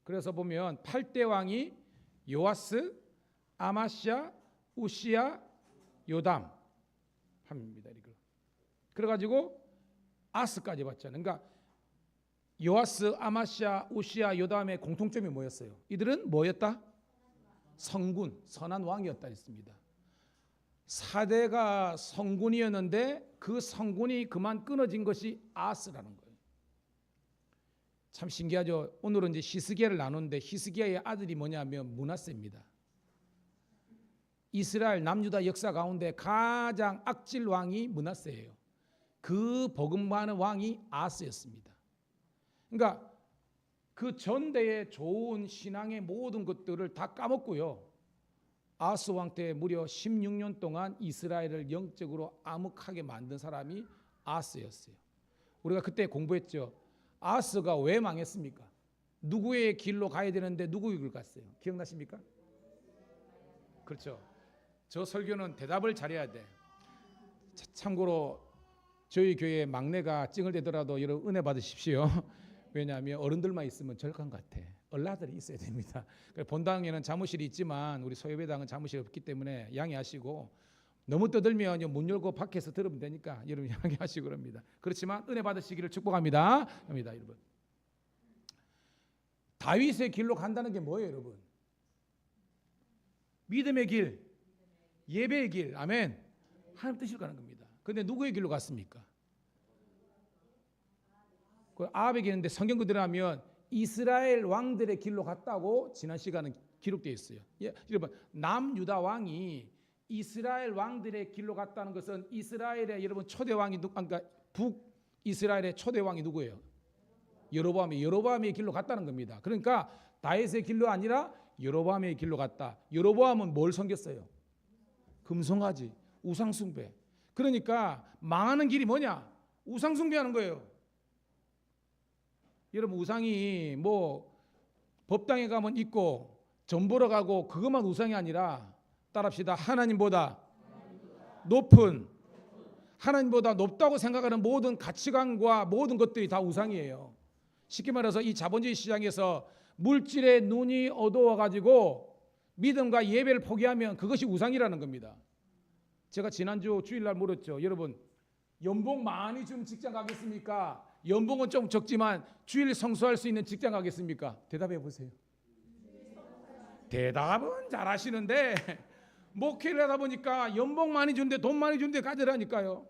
그래서 보면 8대 왕이 요아스, 아마시아, 우시야, 요담 합니다. 이거. 그래가지고 아하스까지 봤잖아요. 그러니까 요아스, 아마시아, 우시야, 요담의 공통점이 뭐였어요? 이들은 뭐였다? 성군, 선한 왕이었다 했습니다. 4대가 성군이었는데 그 성군이 그만 끊어진 것이 아하스라는 거예요. 참 신기하죠. 오늘은 이제 히스기야를 나누는데 히스기야의 아들이 뭐냐면 므낫세입니다. 이스라엘 남유다 역사 가운데 가장 악질 왕이 므낫세예요. 그 버금가는 왕이 아하스였습니다. 그러니까 그 전대의 좋은 신앙의 모든 것들을 다 까먹고요. 아하스 왕 때 무려 16년 동안 이스라엘을 영적으로 암흑하게 만든 사람이 아하스였어요. 우리가 그때 공부했죠. 아하스가 왜 망했습니까? 누구의 길로 가야 되는데 누구의 길로 갔어요? 기억나십니까? 그렇죠. 저 설교는 대답을 잘해야 돼. 참고로 저희 교회 막내가 찡을 대더라도 여러분 은혜 받으십시오. 왜냐하면 어른들만 있으면 절간 같아. 얼라들이 있어야 됩니다. 본당에는 사무실이 있지만 우리 소예배당은 사무실이 없기 때문에 양해하시고, 너무 떠들면 문 열고 밖에서 들으면 되니까 여러분 양해하시고 그럽니다. 그렇지만 은혜 받으시기를 축복합니다. 여러분, 다윗의 길로 간다는 게 뭐예요, 여러분? 믿음의 길, 예배의 길, 아멘. 하나님 뜻을 가는 겁니다. 근데 누구의 길로 갔습니까? 그 아합의 길인데 성경 그대로 하면 이스라엘 왕들의 길로 갔다고 지난 시간은 기록되어 있어요. 여러분, 남유다 왕이 이스라엘 왕들의 길로 갔다는 것은 이스라엘의 여러분 초대 왕이 그러니까 북이스라엘의 초대 왕이 누구예요? 여로보암의 길로 갔다는 겁니다. 그러니까 다윗의 길로 아니라 여로보암의 길로 갔다. 여로보암은 뭘 섬겼어요? 금송아지, 우상숭배. 그러니까 망하는 길이 뭐냐? 우상숭배하는 거예요. 여러분, 우상이 뭐 법당에 가면 있고 전 보러 가고 그것만 우상이 아니라, 따라합시다. 하나님보다 높은, 하나님보다 높다고 생각하는 모든 가치관과 모든 것들이 다 우상이에요. 쉽게 말해서 이 자본주의 시장에서 물질의 눈이 어두워 가지고 믿음과 예배를 포기하면 그것이 우상이라는 겁니다. 제가 지난주 주일날 물었죠. 여러분, 연봉 많이 준 직장 가겠습니까? 연봉은 좀 적지만 주일 성수할 수 있는 직장 가겠습니까? 대답해 보세요. 대답은 잘하시는데 목회를 하다 보니까 연봉 많이 준대, 돈 많이 준대 가져라니까요.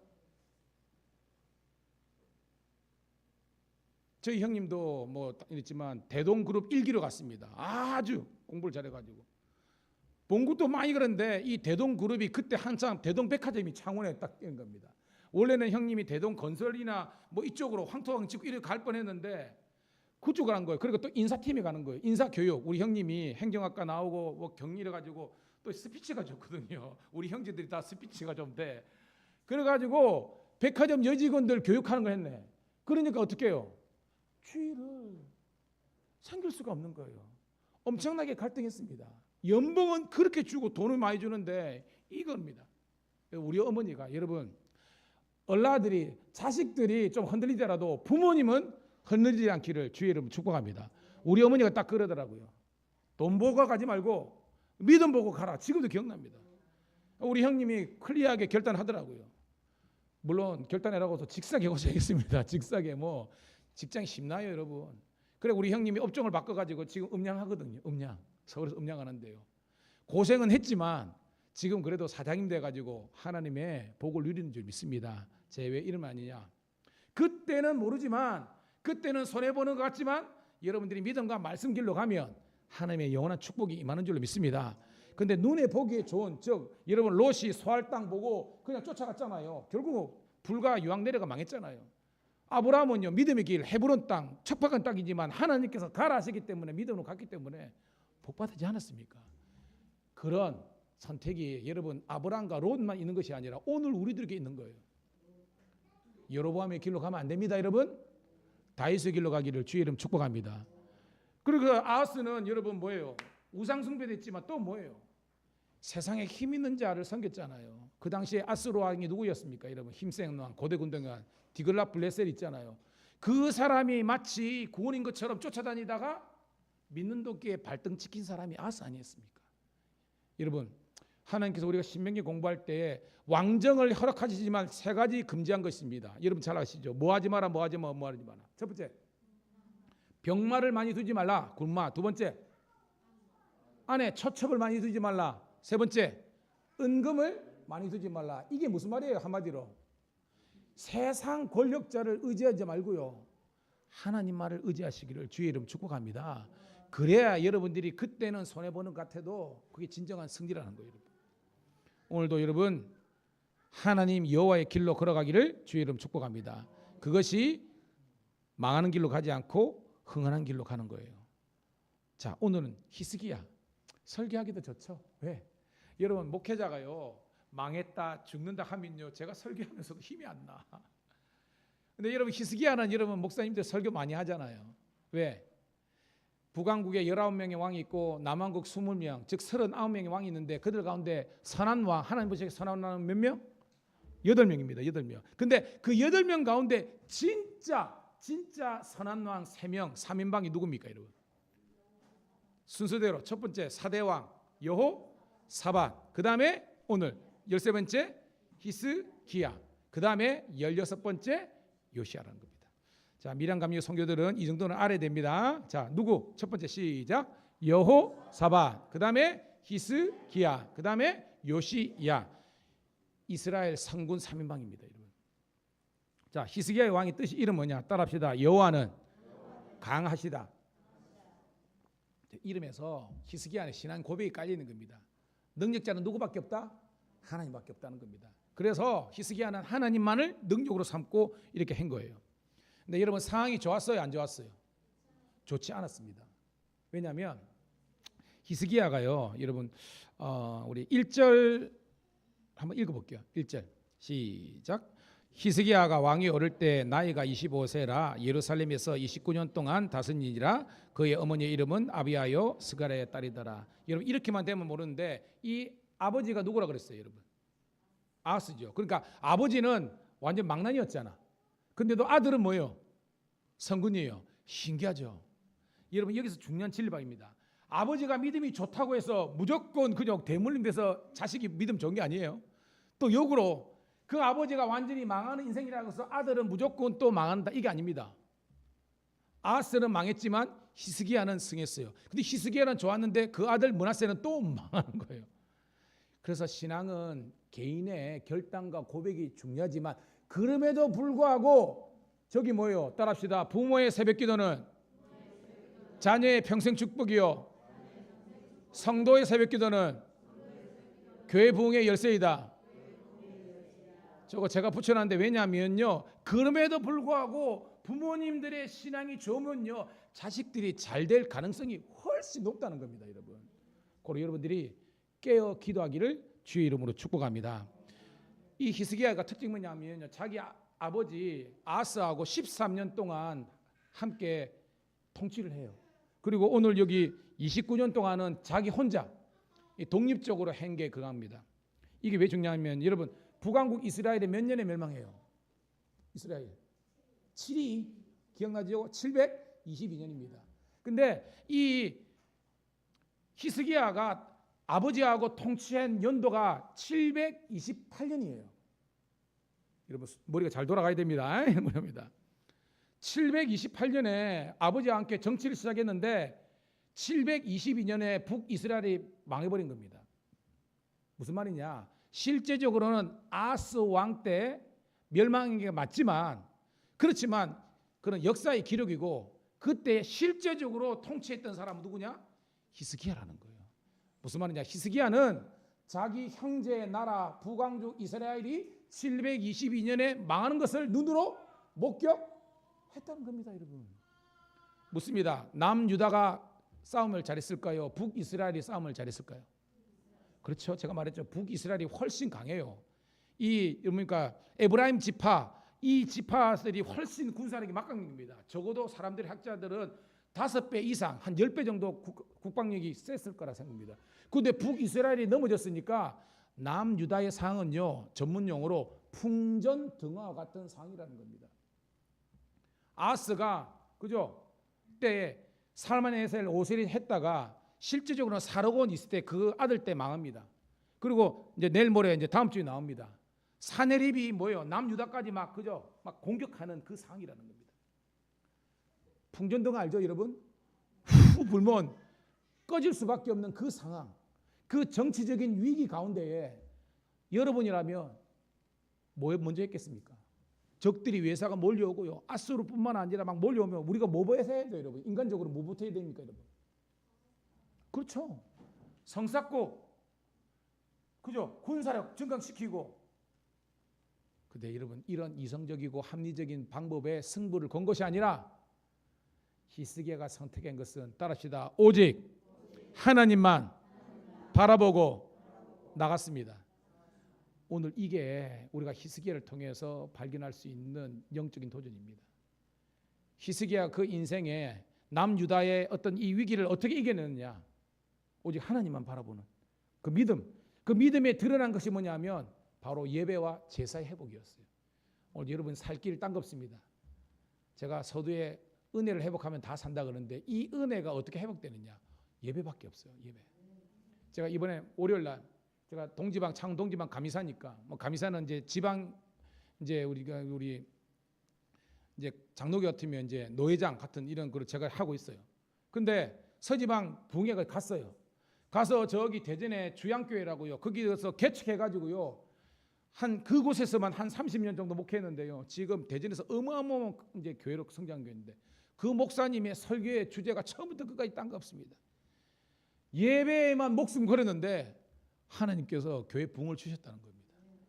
저희 형님도 뭐 있지만 대동그룹 1기로 갔습니다. 아주 공부를 잘해가지고 봉구도 많이 그런데 이 대동그룹이 그때 한참 대동백화점이 창원에 딱 된 겁니다. 원래는 형님이 대동건설이나 뭐 이쪽으로 황토강 짓고 이렇게 갈 뻔했는데 그쪽으로 간 거예요. 그리고 또 인사팀에 가는 거예요. 인사교육. 우리 형님이 행정학과 나오고 뭐 경리를 가지고 또 스피치가 좋거든요. 우리 형제들이 다 스피치가 좀 돼. 그래가지고 백화점 여직원들 교육하는 걸 했네. 그러니까 어떻게 해요? 주의를 섬길 수가 없는 거예요. 엄청나게 갈등했습니다. 연봉은 그렇게 주고 돈을 많이 주는데 이겁니다. 우리 어머니가, 여러분, 얼라들이 자식들이 좀 흔들리더라도 부모님은 흔들리지 않기를 주의 이름으로 축복합니다. 우리 어머니가 딱 그러더라고요. 돈 보고 가지 말고 믿음 보고 가라. 지금도 기억납니다. 우리 형님이 클리어하게 결단하더라고요. 물론 결단해라고 해서 직사게 고생했습니다. 직사게 뭐 직장이 쉽나요, 여러분? 그래 우리 형님이 업종을 바꿔가지고 지금 음량하거든요. 음량. 서울에서 음량하는데요. 고생은 했지만 지금 그래도 사장님 돼가지고 하나님의 복을 누리는 줄 믿습니다. 제 왜 이름 아니냐? 그때는 모르지만, 그때는 손해보는 것 같지만 여러분들이 믿음과 말씀 길로 가면 하나님의 영원한 축복이 임하는 줄로 믿습니다. 근데 눈에 보기에 좋은, 즉 여러분 롯이 소할 땅 보고 그냥 쫓아갔잖아요. 결국 불과 유황 내려가 망했잖아요. 아브라함은요, 믿음의 길, 헤브론 땅, 척박한 땅이지만 하나님께서 가라 하시기 때문에 믿음으로 갔기 때문에 복받지 않았습니까? 그런 선택이 여러분 아브라함과 롯만 있는 것이 아니라 오늘 우리들에게 있는 거예요. 여로보암의 길로 가면 안 됩니다, 여러분. 다윗의 길로 가기를 주의 이름 축복합니다. 그리고 아하스는 여러분 뭐예요? 우상 숭배됐지만 또 뭐예요? 세상에 힘 있는 자를 섬겼잖아요. 그 당시에 아스로 왕이 누구였습니까? 여러분 힘센 왕, 고대 군대관 디글랏 블레셀 있잖아요. 그 사람이 마치 구원인 것처럼 쫓아다니다가 믿는 도끼에 발등 찍힌 사람이 아하스 아니었습니까? 여러분, 하나님께서 우리가 신명기 공부할 때 왕정을 허락하시지만 세 가지 금지한 것입니다. 여러분 잘 아시죠? 뭐 하지 마라, 뭐 하지 마, 뭐 하지 마라. 첫 번째, 병마를 많이 두지 말라, 굴마. 두 번째, 안에 처첩을 많이 두지 말라. 세 번째, 은금을 많이 두지 말라. 이게 무슨 말이에요? 한마디로 세상 권력자를 의지하지 말고요, 하나님 말을 의지하시기를 주의 이름 축복합니다. 그래야 여러분들이 그때는 손해보는 것 같아도 그게 진정한 승리라는 거예요. 여러분. 오늘도 여러분 하나님 여호와의 길로 걸어가기를 주의 이름 축복합니다. 그것이 망하는 길로 가지 않고 흥한한 길로 가는 거예요. 자, 오늘은 히스기야. 설교하기도 좋죠. 왜? 여러분 목회자가요, 망했다 죽는다 하면요 제가 설교하면서도 힘이 안 나. 근데 여러분 히스기야는 여러분 목사님들 설교 많이 하잖아요. 왜? 북왕국에 19명의 왕이 있고 남왕국 20명, 즉 39명의 왕이 있는데 그들 가운데 선한 왕, 하나님 보시기에 선한 왕은 몇 명? 8명입니다. 8명. 근데 그 8명 가운데 진짜 선한 왕 3명, 3인방이 누굽니까, 여러분? 순서대로 첫 번째 4대 왕 여호사밧, 그 다음에 오늘 13번째 히스기야, 그 다음에 16번째 요시야라는 겁니다. 자, 미량감리 성교들은 이 정도는 알아야 됩니다. 자, 누구? 첫 번째 시작. 여호사밧, 그 다음에 히스기야, 그 다음에 요시야. 이스라엘 상군 3인방입니다, 여러분. 자, 히스기야의 왕의 뜻이 이름 뭐냐? 따라합시다. 여호와는 강하시다. 이름에서 히스기야의 신앙 고백이 깔려 있는 겁니다. 능력자는 누구밖에 없다? 하나님밖에 없다는 겁니다. 그래서 히스기야는 하나님만을 능력으로 삼고 이렇게 한 거예요. 근데 여러분, 상황이 좋았어요, 안 좋았어요? 좋지 않았습니다. 왜냐하면 히스기야가요, 여러분, 우리 1절 한번 읽어볼게요. 1절 시작. 히스기야가 왕이 오를 때 나이가 25세라 예루살렘에서 29년 동안 다스리니라. 그의 어머니의 이름은 아비아요 스가랴의 딸이더라. 여러분, 이렇게만 되면 모르는데 이 아버지가 누구라 그랬어요, 여러분? 아하스죠. 그러니까 아버지는 완전 망나니였잖아. 근데도 아들은 뭐예요? 성군이에요. 신기하죠. 여러분, 여기서 중요한 진리방입니다. 아버지가 믿음이 좋다고 해서 무조건 그냥 대물림 돼서 자식이 믿음 좋은 게 아니에요. 또 역으로 그 아버지가 완전히 망하는 인생이라고 해서 아들은 무조건 또 망한다, 이게 아닙니다. 아하스는 망했지만 히스기야는 승했어요. 근데 히스기야는 좋았는데 그 아들 므낫세는 또 망하는 거예요. 그래서 신앙은 개인의 결단과 고백이 중요하지만 그럼에도 불구하고 저기 뭐예요? 따라합시다. 부모의 새벽기도는 자녀의 평생 축복이요, 성도의 새벽기도는 교회 부흥의 열쇠이다. 저거 제가 붙여놨는데 왜냐하면요, 그럼에도 불구하고 부모님들의 신앙이 좋으면요 자식들이 잘 될 가능성이 훨씬 높다는 겁니다, 여러분. 그리고 여러분들이 깨어 기도하기를 주의 이름으로 축복합니다. 이 히스기야가 특징이 뭐냐면요, 자기 아버지 아하스하고 13년 동안 함께 통치를 해요. 그리고 오늘 여기 29년 동안은 자기 혼자 독립적으로 한 게 그겁니다. 이게 왜 중요하면 여러분, 북왕국 이스라엘이 몇 년에 멸망해요? 이스라엘 7이 기억나죠? 722년입니다. 근데 이 히스기야가 아버지하고 통치한 연도가 728년이에요. 여러분, 머리가 잘 돌아가야 됩니다. 728년에 아버지와 함께 정치를 시작했는데 722년에 북이스라엘이 망해버린 겁니다. 무슨 말이냐? 실제적으로는 아하스 왕 때 멸망한 게 맞지만, 그렇지만 그런 역사의 기록이고 그때 실제적으로 통치했던 사람은 누구냐? 히스기야라는 거예요. 무슨 말이냐? 히스기야는 자기 형제의 나라 북왕족 이스라엘이 722년에 망하는 것을 눈으로 목격했다는 겁니다, 여러분. 묻습니다. 남유다가 싸움을 잘했을까요? 북이스라엘이 싸움을 잘했을까요? 그렇죠. 제가 말했죠. 북이스라엘이 훨씬 강해요. 그러니까 에브라임 지파, 이 지파들이 훨씬 군사력이 막강합니다. 적어도 사람들이, 학자들은 5배 이상, 한 10배 정도 국방력이 셌을 거라 생각합니다. 그런데 북이스라엘이 넘어졌으니까 남유다의 상황은요, 전문 용어로 풍전등화와 같은 상황이라는 겁니다. 아하스가 그죠? 그때 살만에셀 오셀이 했다가 실제적으로 사르곤 있을 때 그 아들 때 망합니다. 그리고 이제 내일 모레 이제 다음 주에 나옵니다. 사네립이 뭐예요? 남유다까지 막 그죠? 막 공격하는 그 상황이라는 겁니다. 풍전등화 알죠, 여러분? 후 불면 꺼질 수밖에 없는 그 상황, 그 정치적인 위기 가운데에 여러분이라면 뭐 먼저 했겠습니까? 적들이 외사가 몰려오고요, 아수르뿐만 아니라 막 몰려오면 우리가 뭐 해야 돼요, 여러분? 인간적으로 뭐부터 해야 됩니까, 여러분? 그렇죠. 성 쌓고, 그죠? 군사력 증강시키고. 근데 여러분, 이런 이성적이고 합리적인 방법에 승부를 건 것이 아니라 히스기야가 선택한 것은 따라합시다. 오직 하나님만 바라보고 나갔습니다. 오늘 이게 우리가 히스기야를 통해서 발견할 수 있는 영적인 도전입니다. 히스기야 그 인생에 남유다의 어떤 이 위기를 어떻게 이겨내느냐? 오직 하나님만 바라보는 그 믿음, 그 믿음에 드러난 것이 뭐냐면 바로 예배와 제사의 회복이었어요. 오늘 여러분 살 길 딴 거 없습니다. 제가 서두에 은혜를 회복하면 다 산다 그러는데 이 은혜가 어떻게 회복되느냐? 예배밖에 없어요. 예배. 제가 이번에 월요일 날 제가 동지방 창원 동지방 감리사니까 뭐 감리사는 이제 지방 이제 우리 이제 장로교 같으면 이제 노회장 같은 이런 걸 제가 하고 있어요. 근데 서지방 부흥회가 갔어요. 가서 저기 대전에 주양교회라고요. 거기서 개척해가지고요. 한 그곳에서만 한 30년 정도 목회했는데요. 지금 대전에서 어마어마한 이제 교회로 성장교회인데 그 목사님의 설교의 주제가 처음부터 끝까지 딴 거 없습니다. 예배에만 목숨 걸었는데 하나님께서 교회 부흥을 주셨다는 겁니다.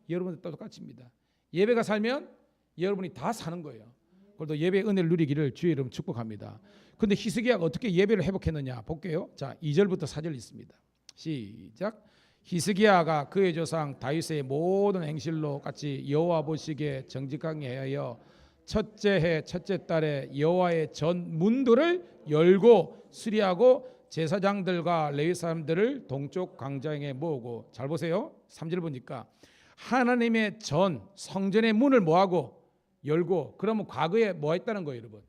여러분들 똑같습니다. 예배가 살면 여러분이 다 사는 거예요. 그래도 예배의 은혜를 누리기를 주의 이름 축복합니다. 그런데 히스기야가 어떻게 예배를 회복했느냐 볼게요. 자, 2절부터 4절 있습니다. 시작. 히스기야가 그의 조상 다윗의 모든 행실로 같이 여호와 보시기에 정직하게 하여 첫째 해 첫째 달에 여호와의 전 문들을 열고 수리하고 제사장들과 레위 사람들을 동쪽 광장에 모으고, 잘 보세요. 3절 보니까 하나님의 전 성전의 문을 뭐하고 열고, 그러면 과거에 뭐 했다는 거예요, 여러분?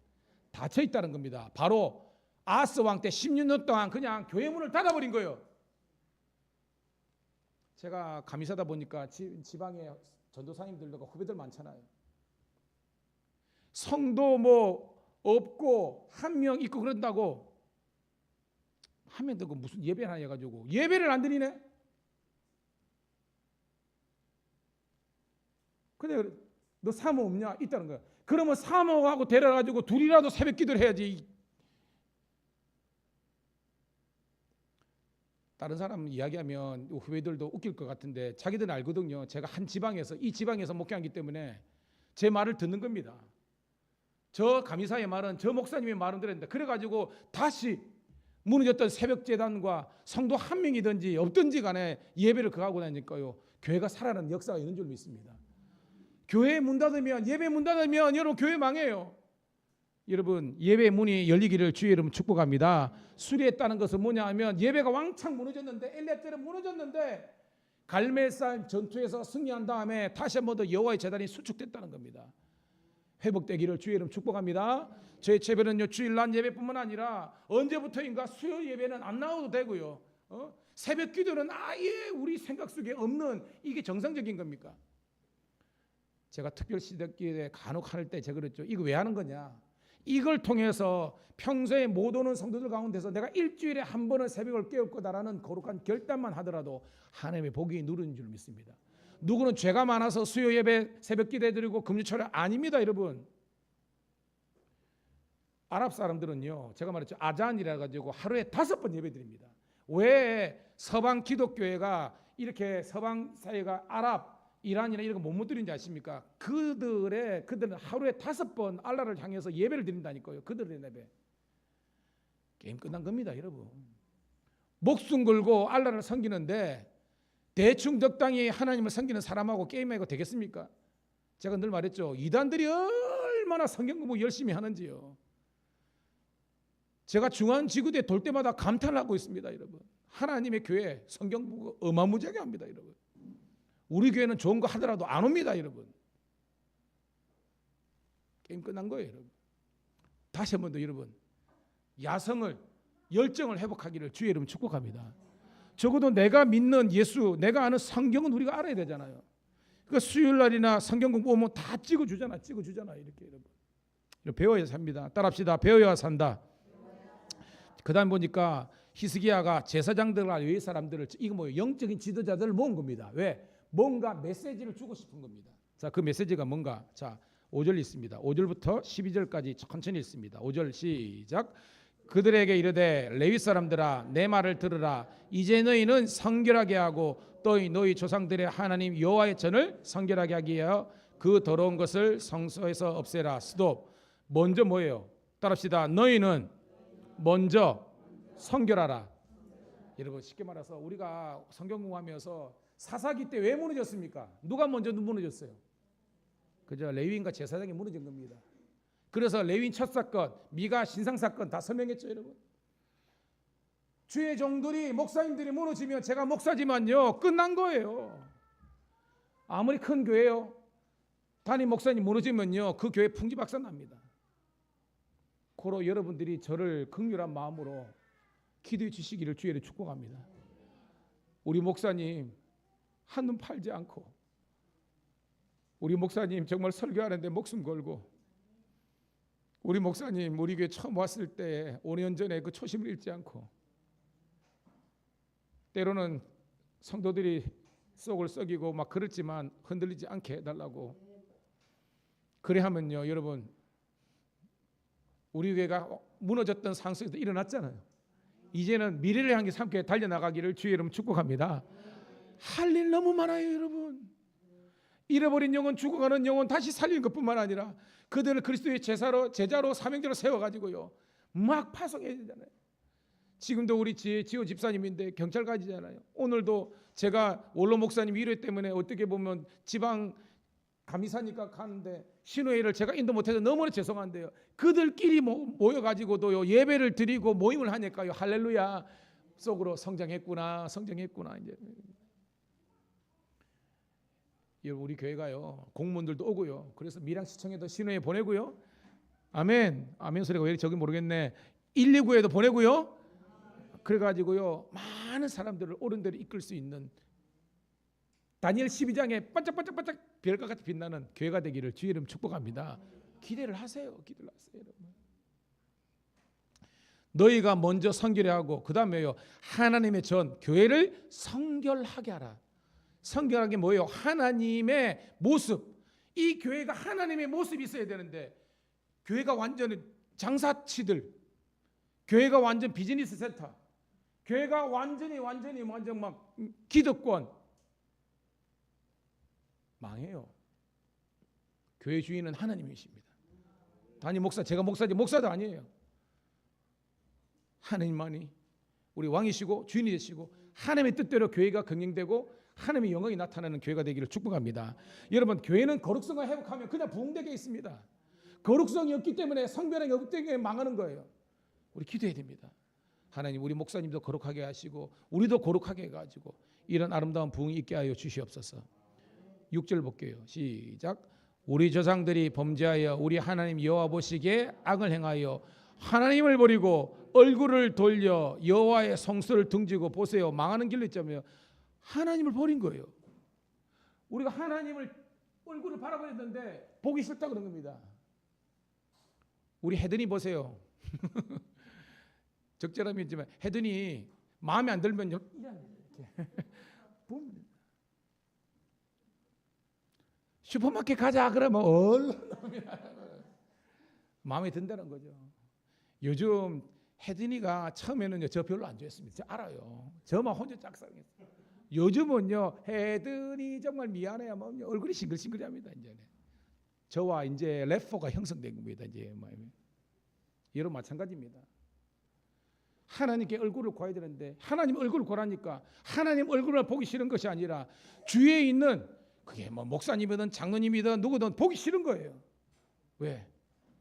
닫혀 있다는 겁니다. 바로 아하스 왕 때 16년 동안 그냥 교회 문을 닫아버린 거예요. 제가 감리사다 보니까 지방에 전도사님들과 후배들 많잖아요. 성도 뭐 없고 한 명 있고 그런다고 하면 되고 무슨 예배를 하냐 해가지고 예배를 안 드리네. 근데 너 사모 없냐? 있다는 거야. 그러면 사모하고 데려가지고 둘이라도 새벽 기도를 해야지. 다른 사람 이야기하면 후배들도 웃길 것 같은데 자기들은 알거든요. 제가 한 지방에서 이 지방에서 목회하기 때문에 제 말을 듣는 겁니다. 저 감리사의 말은 저 목사님의 말은 들었는데 그래가지고 다시 무너졌던 새벽 제단과 성도 한 명이든지 없든지 간에 예배를 그하고 다니니까요. 교회가 살아나는 역사가 있는 줄 믿습니다. 교회 문 닫으면, 예배 문 닫으면 여러분 교회 망해요. 여러분 예배 문이 열리기를 주의 이름 축복합니다. 수리했다는 것은 뭐냐 하면 예배가 왕창 무너졌는데 엘리야처럼 무너졌는데 갈멜산 전투에서 승리한 다음에 다시 한 번 더 여호와의 제단이 수축됐다는 겁니다. 회복되기를 주의 이름 축복합니다. 저희 예배는요 주일날 예배뿐만 아니라 언제부터인가 수요일 예배는 안 나와도 되고요. 새벽 기도는 아예 우리 생각 속에 없는, 이게 정상적인 겁니까? 제가 특별 시대기에 간혹 할 때 제가 그랬죠. 이거 왜 하는 거냐? 이걸 통해서 평소에 못 오는 성도들 가운데서 내가 일주일에 한 번은 새벽을 깨울 거다라는 거룩한 결단만 하더라도 하나님의 복이 누르는 줄 믿습니다. 누구는 죄가 많아서 수요 예배 새벽 기도 드리고 금요철에 아닙니다, 여러분. 아랍 사람들은요, 제가 말했죠, 아잔이라 가지고 하루에 5번 예배 드립니다. 왜 서방 기독교회가 이렇게 서방 사회가 아랍 이란이나 이런 거 못 드리는지 아십니까? 그들은 하루에 5번 알라를 향해서 예배를 드린다니까요. 그들의 예배. 게임 끝난 겁니다, 여러분. 목숨 걸고 알라를 섬기는데 대충 적당히 하나님을 섬기는 사람하고 게임하고 되겠습니까? 제가 늘 말했죠. 이단들이 얼마나 성경 공부 열심히 하는지요. 제가 중앙지구대 돌 때마다 감탄을 하고 있습니다, 여러분. 하나님의 교회 성경 공부 어마무지하게 합니다, 여러분. 우리 교회는 좋은 거 하더라도 안 옵니다, 여러분. 게임 끝난 거예요, 여러분. 다시 한 번 더 여러분, 야성을, 열정을 회복하기를 주의 이름 축복합니다. 적어도 내가 믿는 예수, 내가 아는 성경은 우리가 알아야 되잖아요. 그러니까 수요일 날이나 성경 공부 오면 다 찍어주잖아, 이렇게 여러분. 배워야 삽니다. 따라합시다. 배워야 산다. 그다음 보니까 히스기야가 제사장들과 레위 사람들을, 이거 뭐예요? 영적인 지도자들을 모은 겁니다. 왜? 뭔가 메시지를 주고 싶은 겁니다. 자, 그 메시지가 뭔가? 자, 5절 있습니다. 5절부터 12절까지 천천히 읽습니다. 5절 시작. 그들에게 이르되 레위 사람들아 내 말을 들으라. 이제 너희는 성결하게 하고 또 너희 조상들의 하나님 여호와의 전을 성결하게 하기 위하여 그 더러운 것을 성소에서 없애라. 스톱. 먼저 뭐예요? 따라합시다. 너희는 먼저 성결하라. 여러분 쉽게 말해서 우리가 성경 공부하면서 사사기 때 왜 무너졌습니까? 누가 먼저 무너졌어요? 그저 레위인과 제사장이 무너진 겁니다. 그래서 레위인 첫 사건, 미가 신상 사건 다 설명했죠, 여러분. 주의 종들이, 목사님들이 무너지면, 제가 목사지만요 끝난 거예요. 아무리 큰 교회요, 담임 목사님 무너지면요 그 교회 풍지박산 납니다. 고로 여러분들이 저를 긍휼한 마음으로 기도해 주시기를 주의를 축복합니다. 우리 목사님 한눈 팔지 않고, 우리 목사님 정말 설교하는데 목숨 걸고, 우리 목사님 우리 교회 처음 왔을 때 5년 전에 그 초심을 잃지 않고, 때로는 성도들이 속을 썩이고 막 그렇지만 흔들리지 않게 해달라고. 그래 하면요, 여러분, 우리 교회가 무너졌던 상승에서 일어났잖아요. 이제는 미래를 향해 함께 달려나가기를 주의 이름 축복합니다. 할 일 너무 많아요, 여러분. 잃어버린 영혼, 죽어가는 영혼 다시 살리는 것뿐만 아니라 그들을 그리스도의 제자로 사명자로 세워가지고요 막 파송해야 되잖아요. 지금도 우리 지호 집사님인데 경찰 가지잖아요. 오늘도 제가 원로 목사님 위로 때문에 어떻게 보면 지방 감이사니까 가는데 신호회를 제가 인도 못해서 너무나 죄송한데요, 그들끼리 모여가지고도요 예배를 드리고 모임을 하니까요 할렐루야 속으로 성장했구나. 이제 우리 교회가요 공무원들도 오고요, 그래서 밀양시청에도 신호회 보내고요, 아멘 소리가 왜 이렇게 저기 모르겠네, 119에도 보내고요, 그래가지고요 많은 사람들을 옳은 대로 이끌 수 있는 다니엘 12장에 반짝반짝반짝 별과 같이 빛나는 교회가 되기를 주의 이름 축복합니다. 기대를 하세요. 여러분. 너희가 먼저 성결해 하고 그 다음에요 하나님의 전 교회를 성결하게 하라. 성결한 게 뭐예요? 하나님의 모습. 이 교회가 하나님의 모습이 있어야 되는데, 교회가 완전히 장사치들, 교회가 완전 비즈니스 센터, 교회가 완전 막 기득권, 망해요. 교회 주인은 하나님이십니다. 단임 목사, 제가 목사도 아니에요. 하나님만이 우리 왕이시고 주인이 되시고 하나님의 뜻대로 교회가 경영되고 하나님의 영광이 나타나는 교회가 되기를 축복합니다. 여러분, 교회는 거룩성을 회복하면 그냥 부흥되게 있습니다. 거룩성이 없기 때문에 성별이 없기 때문에 망하는 거예요. 우리 기도해야 됩니다. 하나님, 우리 목사님도 거룩하게 하시고 우리도 거룩하게 해가지고 이런 아름다운 부흥이 있게 하여 주시옵소서. 6절 볼게요. 시작. 우리 조상들이 범죄하여 우리 하나님 여호와 보시기에 악을 행하여 하나님을 버리고 얼굴을 돌려 여호와의 성소를 등지고, 보세요, 망하는 길로 있자며 하나님을 버린 거예요. 우리가 하나님을 얼굴을 바라보였는데 보기 싫다 그런 겁니다. 우리 해든이 보세요. 적절함이지만 해든이 마음에 안 들면 이렇게 슈퍼마켓 가자 그러면 얼른 마음에 든다는 거죠. 요즘 혜진이가 처음에는요 저 별로 안 좋아했습니다. 저 알아요. 저만 혼자 짝사랑했어요. 요즘은요 혜진이 정말 미안해요. 뭐 얼굴이 싱글싱글합니다. 이제 저와 이제 래퍼가 형성된 겁니다. 이제 여러분 마찬가지입니다. 하나님께 얼굴을 구해야 되는데 하나님 얼굴을 구하니까 하나님 얼굴을 보기 싫은 것이 아니라 주위에 있는, 그게 뭐 목사님이든 장로님이든 누구든 보기 싫은 거예요. 왜?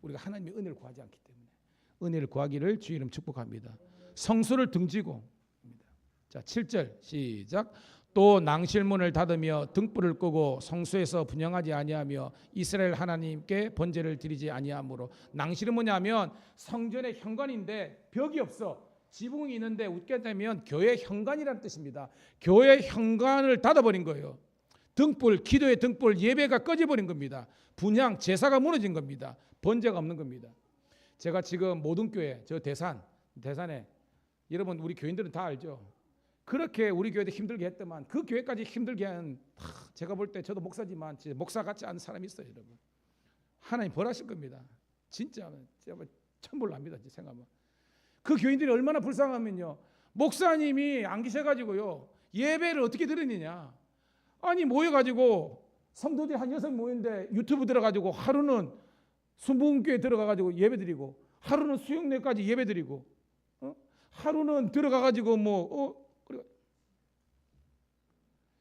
우리가 하나님의 은혜를 구하지 않기 때문에. 은혜를 구하기를 주의 이름 축복합니다. 성소를 등지고. 자, 7절 시작. 또 낭실문을 닫으며 등불을 끄고 성소에서 분향하지 아니하며 이스라엘 하나님께 번제를 드리지 아니하므로. 낭실은 뭐냐면 성전의 현관인데 벽이 없어. 지붕이 있는데 웃게 되면 교회 현관이라는 뜻입니다. 교회 현관을 닫아버린 거예요. 등불, 기도의 등불, 예배가 꺼져버린 겁니다. 분향, 제사가 무너진 겁니다. 번제가 없는 겁니다. 제가 지금 모든 교회, 저 대산에 여러분 우리 교인들은 다 알죠. 그렇게 우리 교회도 힘들게 했더만 그 교회까지 힘들게 한, 제가 볼 때 저도 목사지만 목사 같지 않은 사람이 있어요. 여러분 하나님 벌하실 겁니다. 진짜 천불 납니다. 생각하면 그 교인들이 얼마나 불쌍하면요, 목사님이 안 계셔가지고요 예배를 어떻게 드리느냐. 아니 모여가지고 성도들이 한 6 모였는데 유튜브 들어가지고 하루는 순복음교회 들어가가지고 예배드리고, 하루는 수영내까지 예배드리고, 하루는 들어가가지고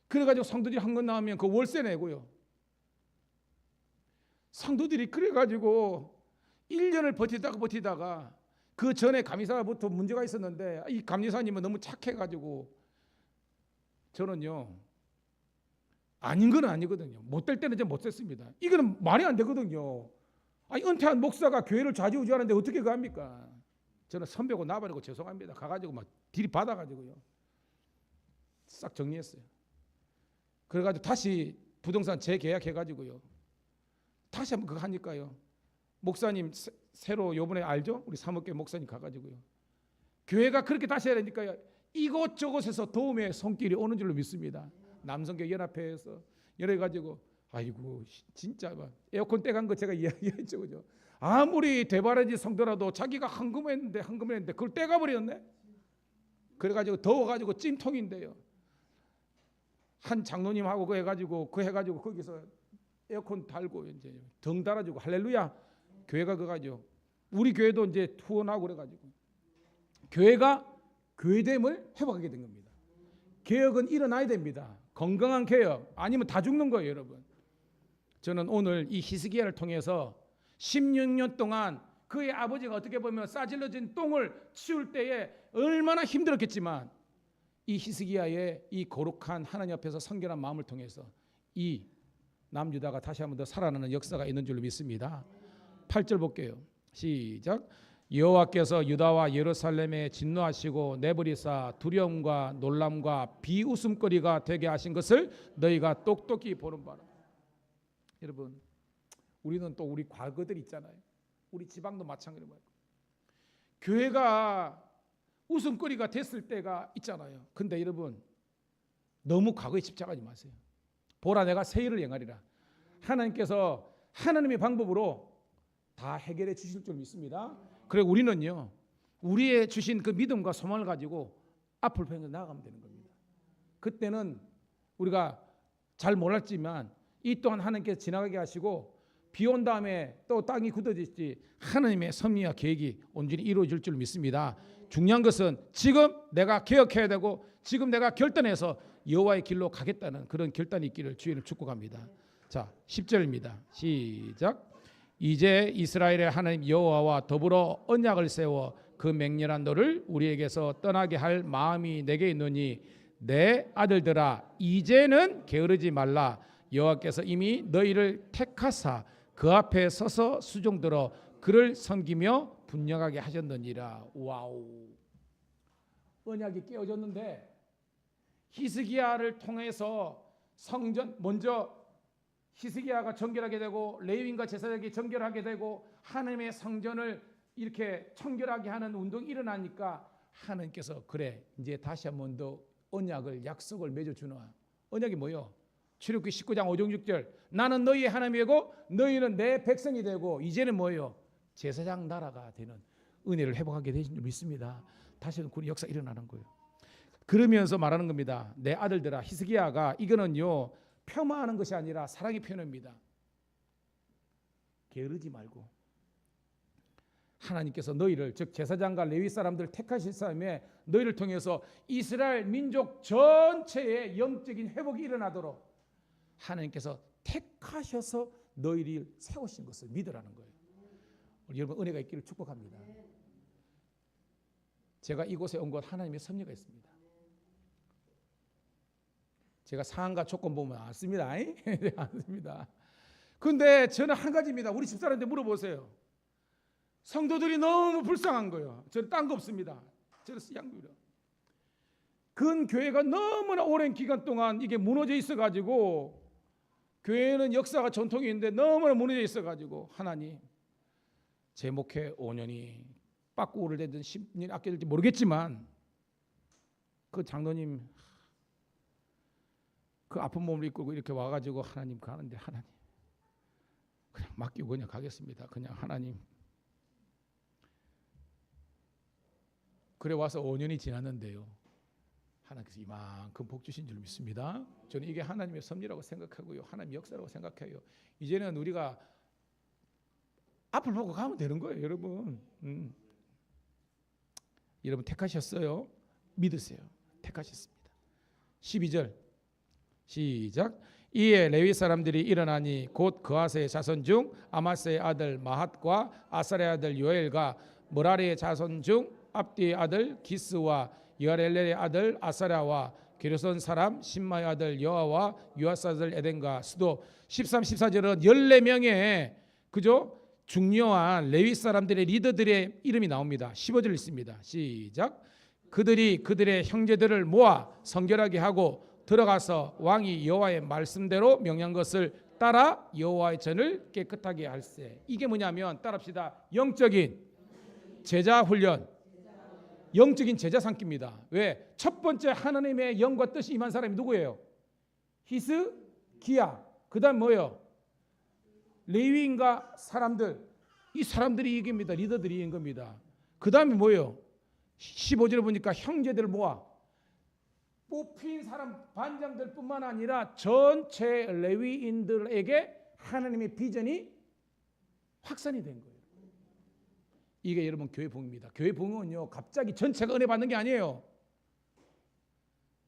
그래가지고 성도들이 한 건 나오면 그 월세 내고요. 성도들이 그래가지고 1년을 버티다가 그 전에 감리사부터 문제가 있었는데 이 감리사님은 너무 착해가지고 저는요 아닌 건 아니거든요. 못 될 때는 못 됐습니다. 이거는 말이 안 되거든요. 아니 은퇴한 목사가 교회를 좌지우지하는데 어떻게 합니까? 저는 선배고 나발이고 죄송합니다. 가가지고 막 딜이 받아가지고요. 싹 정리했어요. 그래가지고 다시 부동산 재계약해가지고요. 다시 한번 그거 하니까요. 목사님 새로 요번에 알죠? 우리 사목교회 목사님 가가지고요. 교회가 그렇게 다시 해야 되니까요. 이곳저곳에서 도움의 손길이 오는 줄로 믿습니다. 남성교회 연합회에서 이래가지고 아이고 진짜 막 에어컨 떼간 거 제가 이야기했죠, 그죠? 아무리 대바라지 성도라도 자기가 헌금했는데 그걸 떼가 버렸네. 그래가지고 더워가지고 찜통인데요. 한 장로님하고 그 해가지고 거기서 에어컨 달고 이제 등 달아주고 할렐루야. 교회가 그거죠. 우리 교회도 이제 투혼하고 그래가지고 교회가 교회됨을 회복하게 된 겁니다. 개혁은 일어나야 됩니다. 건강한 개혁 아니면 다 죽는 거예요, 여러분. 저는 오늘 이 히스기야를 통해서 16년 동안 그의 아버지가 어떻게 보면 싸질러진 똥을 치울 때에 얼마나 힘들었겠지만 이 히스기야의 이 거룩한 하나님 앞에서 성결한 마음을 통해서 이 남유다가 다시 한번 더 살아나는 역사가 있는 줄로 믿습니다. 8절 볼게요. 시작. 여호와께서 유다와 예루살렘에 진노하시고 내버리사 두려움과 놀람과 비웃음거리가 되게 하신 것을 너희가 똑똑히 보는 바라. 여러분, 우리는 또 우리 과거들 있잖아요. 우리 지방도 마찬가지로 교회가 웃음거리가 됐을 때가 있잖아요. 근데 여러분, 너무 과거에 집착하지 마세요. 보라, 내가 새 일을 행하리라. 하나님께서 하나님의 방법으로 다 해결해 주실 줄 믿습니다. 그리고 우리는요, 우리의 주신 그 믿음과 소망을 가지고 앞을 향해 나아가면 되는 겁니다. 그때는 우리가 잘 몰랐지만 이 또한 하나님께서 지나가게 하시고 비 온 다음에 또 땅이 굳어지지 하나님의 섭리와 계획이 온전히 이루어질 줄 믿습니다. 중요한 것은 지금 내가 개혁해야 되고 지금 내가 결단해서 여호와의 길로 가겠다는 그런 결단이 있기를 주의를 축복합니다. 자, 10절입니다. 시작. 이제 이스라엘의 하나님 여호와와 더불어 언약을 세워 그 맹렬한 너를 우리에게서 떠나게 할 마음이 내게 있노니 내 아들들아 이제는 게으르지 말라. 여호와께서 이미 너희를 택하사 그 앞에 서서 수종들어 그를 섬기며 분명하게 하셨느니라. 와우. 언약이 깨어졌는데 히스기야를 통해서 성전 먼저 히스기야가 정결하게 되고 레위인과 제사장이 정결하게 되고 하나님의 성전을 이렇게 청결하게 하는 운동이 일어나니까 하나님께서 그래 이제 다시 한 번 더 언약을 약속을 맺어주나. 언약이 뭐요? 출애굽기 19장 5절 6절 나는 너희의 하나님이고 너희는 내 백성이 되고 이제는 뭐예요? 제사장 나라가 되는 은혜를 회복하게 되신 줄 믿습니다. 다시 그 역사 일어나는 거예요. 그러면서 말하는 겁니다. 내 아들들아. 히스기야가 이거는요 폄하하는 것이 아니라 사랑의 표현입니다. 게으르지 말고 하나님께서 너희를 즉 제사장과 레위 사람들 택하실 사람에 너희를 통해서 이스라엘 민족 전체의 영적인 회복이 일어나도록 하나님께서 택하셔서 너희를 세우신 것을 믿으라는 거예요. 여러분 은혜가 있기를 축복합니다. 제가 이곳에 온 것 하나님의 섭리가 있습니다. 제가 상한가 조건 보면 안 씁니다. 안 씁니다. 근데 저는 한 가지입니다. 우리 집사람한테 물어보세요. 성도들이 너무 불쌍한 거예요. 저는 딴 거 없습니다. 저는 양육이라. 근 교회가 너무나 오랜 기간 동안 이게 무너져 있어가지고 교회는 역사가 전통이 있는데 너무나 무너져 있어가지고 하나님 제 목회 5년이 빠꾸를 되든 10년 아껴질지 모르겠지만 그 장로님 그 아픈 몸을 이끌고 이렇게 와가지고 하나님 가는데 하나님 그냥 맡기고 그냥 가겠습니다. 그냥 하나님. 그래 와서 5년이 지났는데요. 하나님께서 이만큼 복 주신 줄 믿습니다. 저는 이게 하나님의 섭리라고 생각하고요. 하나님의 역사라고 생각해요. 이제는 우리가 앞을 보고 가면 되는 거예요, 여러분. 여러분 택하셨어요. 믿으세요. 택하셨습니다. 12절 시작. 이에 레위 사람들이 일어나니 곧 그아스의 자손 중 아마스의 아들 마핫과 아사의 아들 요엘과 머라리의 자손 중 압디의 아들 기스와 여렐렐의 아들 아사랴와 게르손 사람 신마의 아들 여아와 유아스 아들 에덴과 스도 13, 14절은 14명의 그죠? 중요한 레위 사람들의 리더들의 이름이 나옵니다. 15절 있습니다. 시작. 그들이 그들의 형제들을 모아 성결하게 하고 들어가서 왕이 여호와의 말씀대로 명한 것을 따라 여호와의 전을 깨끗하게 할세. 이게 뭐냐면 따라합시다. 영적인 제자 훈련, 영적인 제자 삼기입니다. 왜? 첫 번째 하나님의 영과 뜻이 임한 사람이 누구예요? 히스기야. 그다음 뭐예요? 레위인과 사람들. 이 사람들이 이깁니다. 리더들이 이긴 겁니다. 그다음에 뭐예요? 15절에 보니까 형제들 모아 뽑힌 사람 반장들뿐만 아니라 전체 레위인들에게 하나님의 비전이 확산이 된 거예요. 이게 여러분 교회 부흥입니다. 교회 부흥은요 갑자기 전체가 은혜 받는 게 아니에요.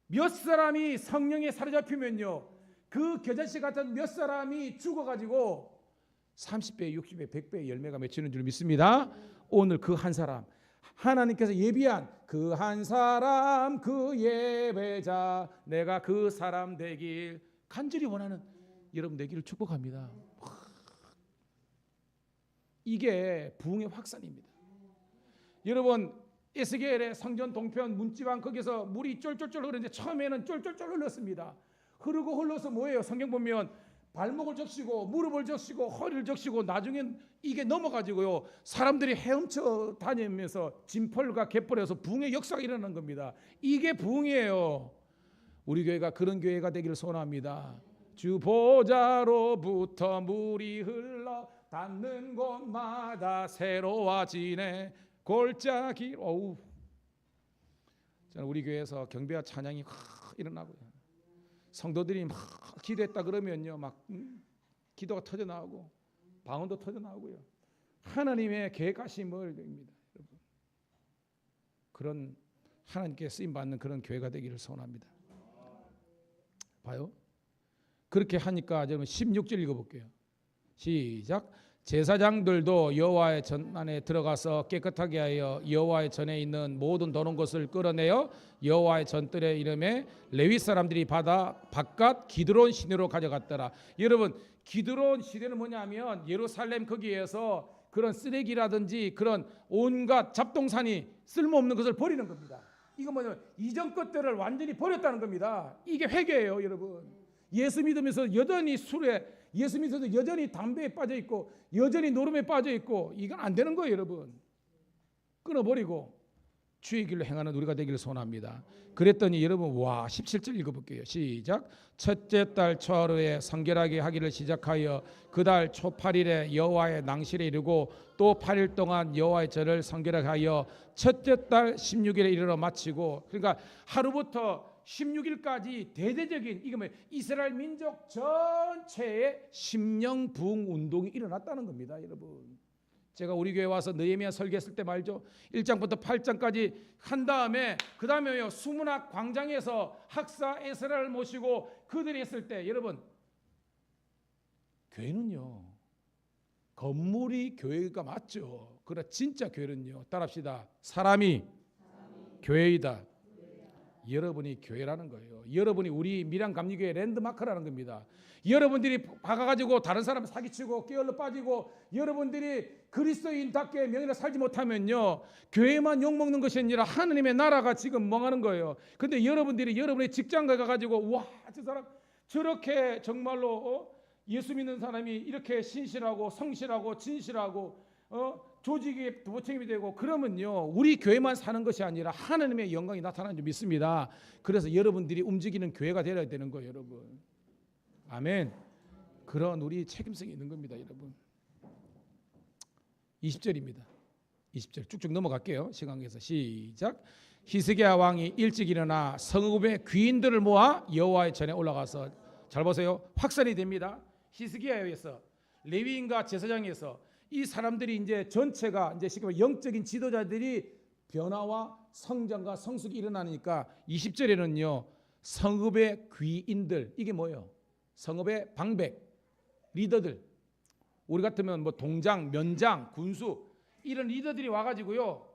몇 사람이 성령에 사로잡히면요 그 겨자씨 같은 몇 사람이 죽어가지고 30배, 60배, 100배의 열매가 맺히는 줄 믿습니다. 오늘 그 한 사람 하나님께서 예비한 그 한 사람 그 예배자 내가 그 사람 되길 간절히 원하는 여러분 되기를 축복합니다. 이게 부흥의 확산입니다. 여러분 에스겔의 성전 동편 문지방 거기서 물이 쫄쫄쫄 흐르는데 처음에는 쫄쫄쫄 흘렀습니다. 흐르고 흘러서 뭐예요? 성경 보면 발목을 적시고 무릎을 적시고 허리를 적시고 나중엔 이게 넘어가지고요 사람들이 헤엄쳐 다니면서 진펄과 갯벌에서 부흥의 역사가 일어난 겁니다. 이게 부흥이에요. 우리 교회가 그런 교회가 되기를 소원합니다. 주 보좌로부터 물이 흘러 닿는 곳마다 새로워지네 골짜기. 어우, 저는 우리 교회에서 경배와 찬양이 확 일어나고요. 성도들이 막 기도했다 그러면요 막 기도가 터져 나오고 방언도 터져 나오고요. 하나님의 계획하심을 입니다, 여러분. 그런 하나님께 쓰임 받는 그런 교회가 되기를 소원합니다. 봐요. 그렇게 하니까 여러분 16절 읽어볼게요. 시작. 제사장들도 여호와의 전 안에 들어가서 깨끗하게 하여 여호와의 전에 있는 모든 더러운 것을 끌어내어 여호와의 전뜰의 이름에 레위 사람들이 받아 바깥 기드론 시내로 가져갔더라. 여러분 기드론 시내는 뭐냐면 예루살렘 거기에서 그런 쓰레기라든지 그런 온갖 잡동사니 쓸모없는 것을 버리는 겁니다. 이거 뭐냐면 이전 것들을 완전히 버렸다는 겁니다. 이게 회개예요, 여러분. 예수 믿으면서 여전히 술에, 예수 믿어서 여전히 담배에 빠져 있고 여전히 노름에 빠져 있고 이건 안 되는 거예요, 여러분. 끊어버리고 주의 길로 행하는 우리가 되기를 소원합니다. 그랬더니 여러분 와 17절 읽어볼게요. 시작. 첫째 달 초하루에 성결하게 하기를 시작하여 그 달 초 8일에 여호와의 낭실에 이르고 또 8일 동안 여호와의 절을 성결하게 하여 첫째 달 16일에 이르러 마치고, 그러니까 하루부터 16일까지 대대적인 이게 뭐 이스라엘 민족 전체의 심령 부흥 운동이 일어났다는 겁니다, 여러분. 제가 우리 교회 와서 느헤미야 설교했을 때 말죠. 1장부터 8장까지 한 다음에 그 다음에요 수문학 광장에서 학사 에스라를 모시고 그들이 했을 때 여러분 교회는요 건물이 교회가 맞죠. 그러나 진짜 교회는요 따라합시다. 사람이 교회이다. 여러분이 교회라는 거예요. 여러분이 우리 밀양감리교회 랜드마크라는 겁니다. 여러분들이 박아가지고 다른 사람 사기치고 게을러 빠지고 여러분들이 그리스도인답게 명예를 살지 못하면요 교회만 욕먹는 것이 아니라 하나님의 나라가 지금 멍하는 거예요. 근데 여러분들이 여러분의 직장가 가가지고 와 저 사람 저렇게 정말로 예수 믿는 사람이 이렇게 신실하고 성실하고 진실하고 조직이 도청이 되고 그러면요 우리 교회만 사는 것이 아니라 하나님의 영광이 나타나는 줄 믿습니다. 그래서 여러분들이 움직이는 교회가 되어야 되는 거예요, 여러분. 아멘. 그런 우리 책임성이 있는 겁니다, 여러분. 20절입니다. 20절 쭉쭉 넘어갈게요. 시간에서 시작. 히스기야 왕이 일찍 일어나 성읍의 귀인들을 모아 여호와의 전에 올라가서, 잘 보세요, 확산이 됩니다. 히스기야에서 레위인과 제사장에서 이 사람들이 이제 전체가 이제 쉽게 말해 영적인 지도자들이 변화와 성장과 성숙이 일어나니까 20절에는요 성읍의 귀인들, 이게 뭐예요? 성읍의 방백, 리더들. 우리 같으면 뭐 동장, 면장, 군수 이런 리더들이 와가지고요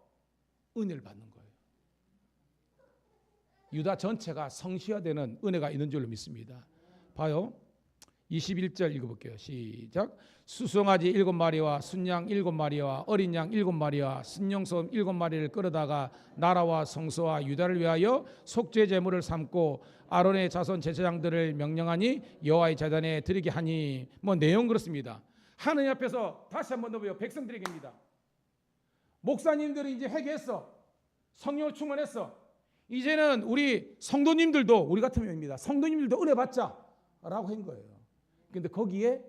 은혜를 받는 거예요. 유다 전체가 성시화되는 은혜가 있는 줄로 믿습니다. 봐요. 21절 읽어볼게요. 시작. 수송아지 7마리와 순양 7마리와 어린 양 7마리와 순영소 7마리를 끌어다가 나라와 성소와 유다를 위하여 속죄 제물을 삼고 아론의 자손 제사장들을 명령하니 여호와의 제단에 드리게 하니. 뭐 내용 그렇습니다. 하느님 앞에서 다시 한번 더 보여. 백성들에게입니다. 목사님들이 이제 회개했어. 성령을 충만했어. 이제는 우리 성도님들도, 우리 같은 명입니다. 성도님들도 은혜 받자라고 한 거예요. 근데 거기에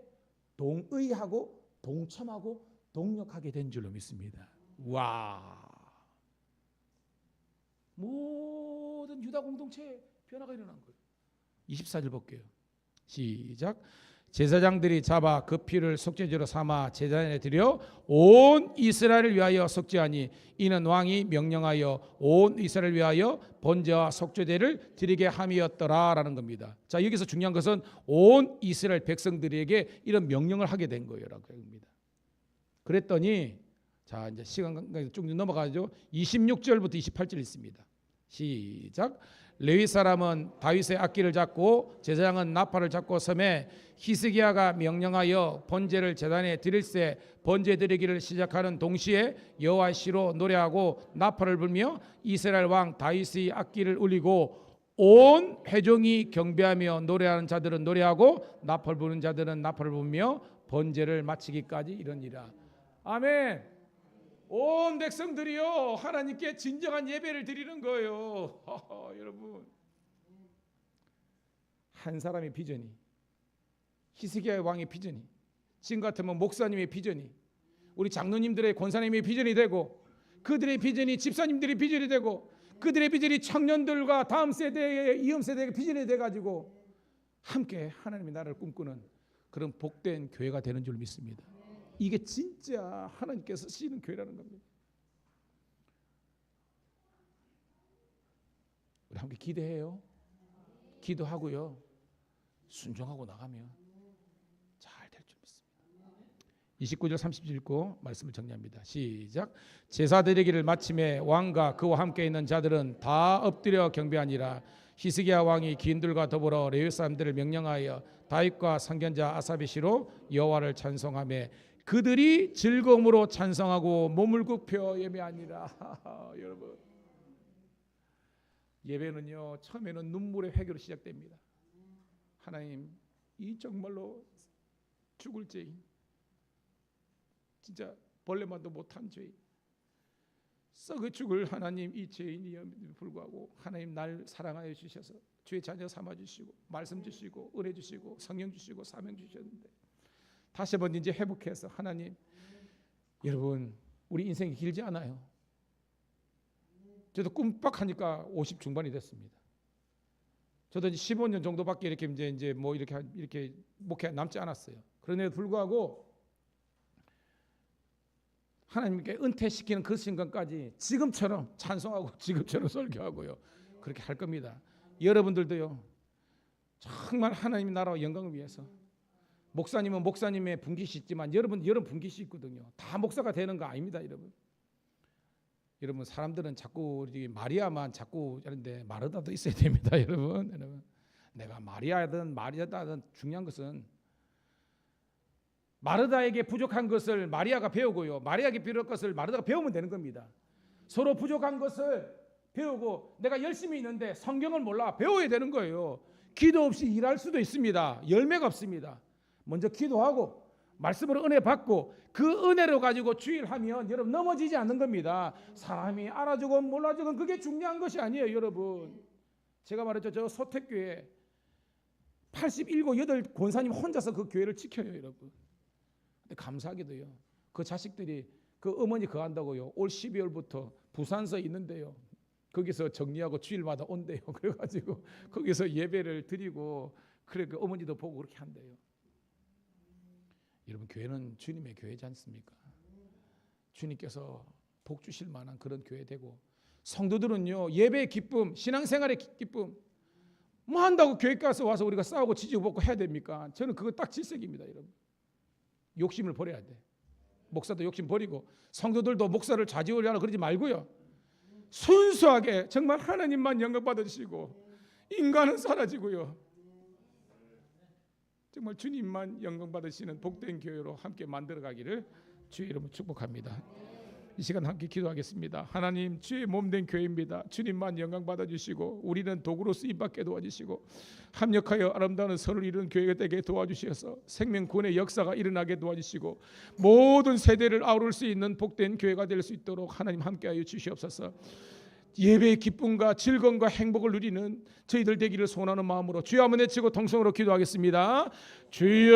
동의하고 동참하고 동력하게 된 줄로 믿습니다. 와, 모든 유다 공동체에 변화가 일어난 거예요. 24절 볼게요. 시작. 제사장들이 잡아 그 피를 속죄제로 삼아 제단에 드려 온 이스라엘을 위하여 속죄하니 이는 왕이 명령하여 온 이스라엘을 위하여 번제와 속죄제를 드리게 함이었더라라는 겁니다. 자, 여기서 중요한 것은 온 이스라엘 백성들에게 이런 명령을 하게 된 거예요라고 합니다. 그랬더니 자, 이제 시간 쭉 넘어가죠. 26절부터 28절 있습니다. 시작. 레위 사람은 다윗의 악기를 잡고 제사장은 나팔을 잡고 섬에 히스기야가 명령하여 번제를 제단에 드릴새 번제 드리기를 시작하는 동시에 여호와 시로 노래하고 나팔을 불며 이스라엘 왕 다윗의 악기를 울리고 온 회중이 경배하며 노래하는 자들은 노래하고 나팔 부는 자들은 나팔을 불며 번제를 마치기까지 이러니라. 아멘. 온 백성들이요 하나님께 진정한 예배를 드리는 거예요. 여러분, 한 사람의 비전이, 히스기야 왕의 비전이, 지금 같으면 목사님의 비전이, 우리 장로님들의 권사님의 비전이 되고, 그들의 비전이 집사님들의 비전이 되고, 그들의 비전이 청년들과 다음 세대의 이음 세대의 비전이 돼가지고 함께 하나님의 나라를 꿈꾸는 그런 복된 교회가 되는 줄 믿습니다. 이게 진짜 하나님께서 쓰시는 교회라는 겁니다. 우리 함께 기대해요. 기도하고요. 순종하고 나가면 잘 될 줄 믿습니다. 29절 30절 읽고 말씀을 정리합니다. 시작. 제사 드리기를 마침에 왕과 그와 함께 있는 자들은 다 엎드려 경배하니라. 히스기야 왕이 기인들과 더불어 레위 사람들을 명령하여 다윗과 선견자 아삽의 시로 여호와를 찬송하며 그들이 즐거움으로 찬송하고 몸을 굽혀 예배하니라. 여러분, 예배는요 처음에는 눈물의 회개로 시작됩니다. 하나님, 이 정말로 죽을 죄인, 진짜 벌레만도 못한 죄인, 썩어 죽을 하나님, 이 죄인이음에도 불구하고 하나님 날 사랑하여 주셔서 주의 자녀 삼아 주시고 말씀 주시고 은혜 주시고 성령 주시고 사명 주셨는데 다시 한번 이제 회복해서 하나님, 여러분 우리 인생이 길지 않아요. 저도 꿈뻑하니까 50 중반이 됐습니다. 저도 이제 15년 정도밖에 이렇게 이제 뭐 이렇게 목회 남지 않았어요. 그런데도 불구하고 하나님께 은퇴시키는 그 순간까지 지금처럼 찬송하고 지금처럼 설교하고요. 그렇게 할 겁니다. 여러분들도요. 정말 하나님 나라와 영광을 위해서, 목사님은 목사님의 분깃이 있지만 여러분 분깃이 있거든요. 다 목사가 되는 거 아닙니다, 여러분. 여러분, 사람들은 자꾸 마리아만 자꾸 하는데 마르다도 있어야 됩니다, 여러분. 내가 마리아든 마리아다든 중요한 것은 마르다에게 부족한 것을 마리아가 배우고요, 마리아에게 필요한 것을 마르다가 배우면 되는 겁니다. 서로 부족한 것을 배우고, 내가 열심히 있는데 성경을 몰라, 배워야 되는 거예요. 기도 없이 일할 수도 있습니다. 열매가 없습니다. 먼저 기도하고 말씀으로 은혜 받고 그 은혜로 가지고 주일하면 여러분 넘어지지 않는 겁니다. 사람이 알아주건 몰라주건 그게 중요한 것이 아니에요, 여러분. 제가 말했죠, 저 소택교회 87, 8 권사님 혼자서 그 교회를 지켜요, 여러분. 근데 감사하게도요, 그 자식들이 그 어머니 그거 한다고요, 올 12월부터 부산서 있는데요, 거기서 정리하고 주일마다 온대요. 그래가지고 거기서 예배를 드리고, 그래 그 어머니도 보고 그렇게 한대요. 여러분, 교회는 주님의 교회지 않습니까? 주님께서 복 주실 만한 그런 교회 되고, 성도들은요 예배의 기쁨, 신앙생활의 기쁨 뭐 한다고 교회 가서 와서 우리가 싸우고 지지고 볶고 해야 됩니까? 저는 그거 딱 질색입니다, 여러분. 욕심을 버려야 돼. 목사도 욕심 버리고 성도들도 목사를 좌지우지하려 그러지 말고요, 순수하게 정말 하나님만 영광 받으시고 인간은 사라지고요, 정말 주님만 영광 받으시는 복된 교회로 함께 만들어가기를 주의 이름으로 축복합니다. 이 시간 함께 기도하겠습니다. 하나님, 주의 몸된 교회입니다. 주님만 영광 받아주시고 우리는 도구로 쓰임받게 도와주시고 합력하여 아름다운 선을 이루는 교회가 되게 도와주셔서 생명구원의 역사가 일어나게 도와주시고 모든 세대를 아우를 수 있는 복된 교회가 될 수 있도록 하나님 함께하여 주시옵소서. 예배의 기쁨과 즐거움과 행복을 누리는 저희들 되기를 소원하는 마음으로 주여 한번 외치고 통성으로 기도하겠습니다. 주여,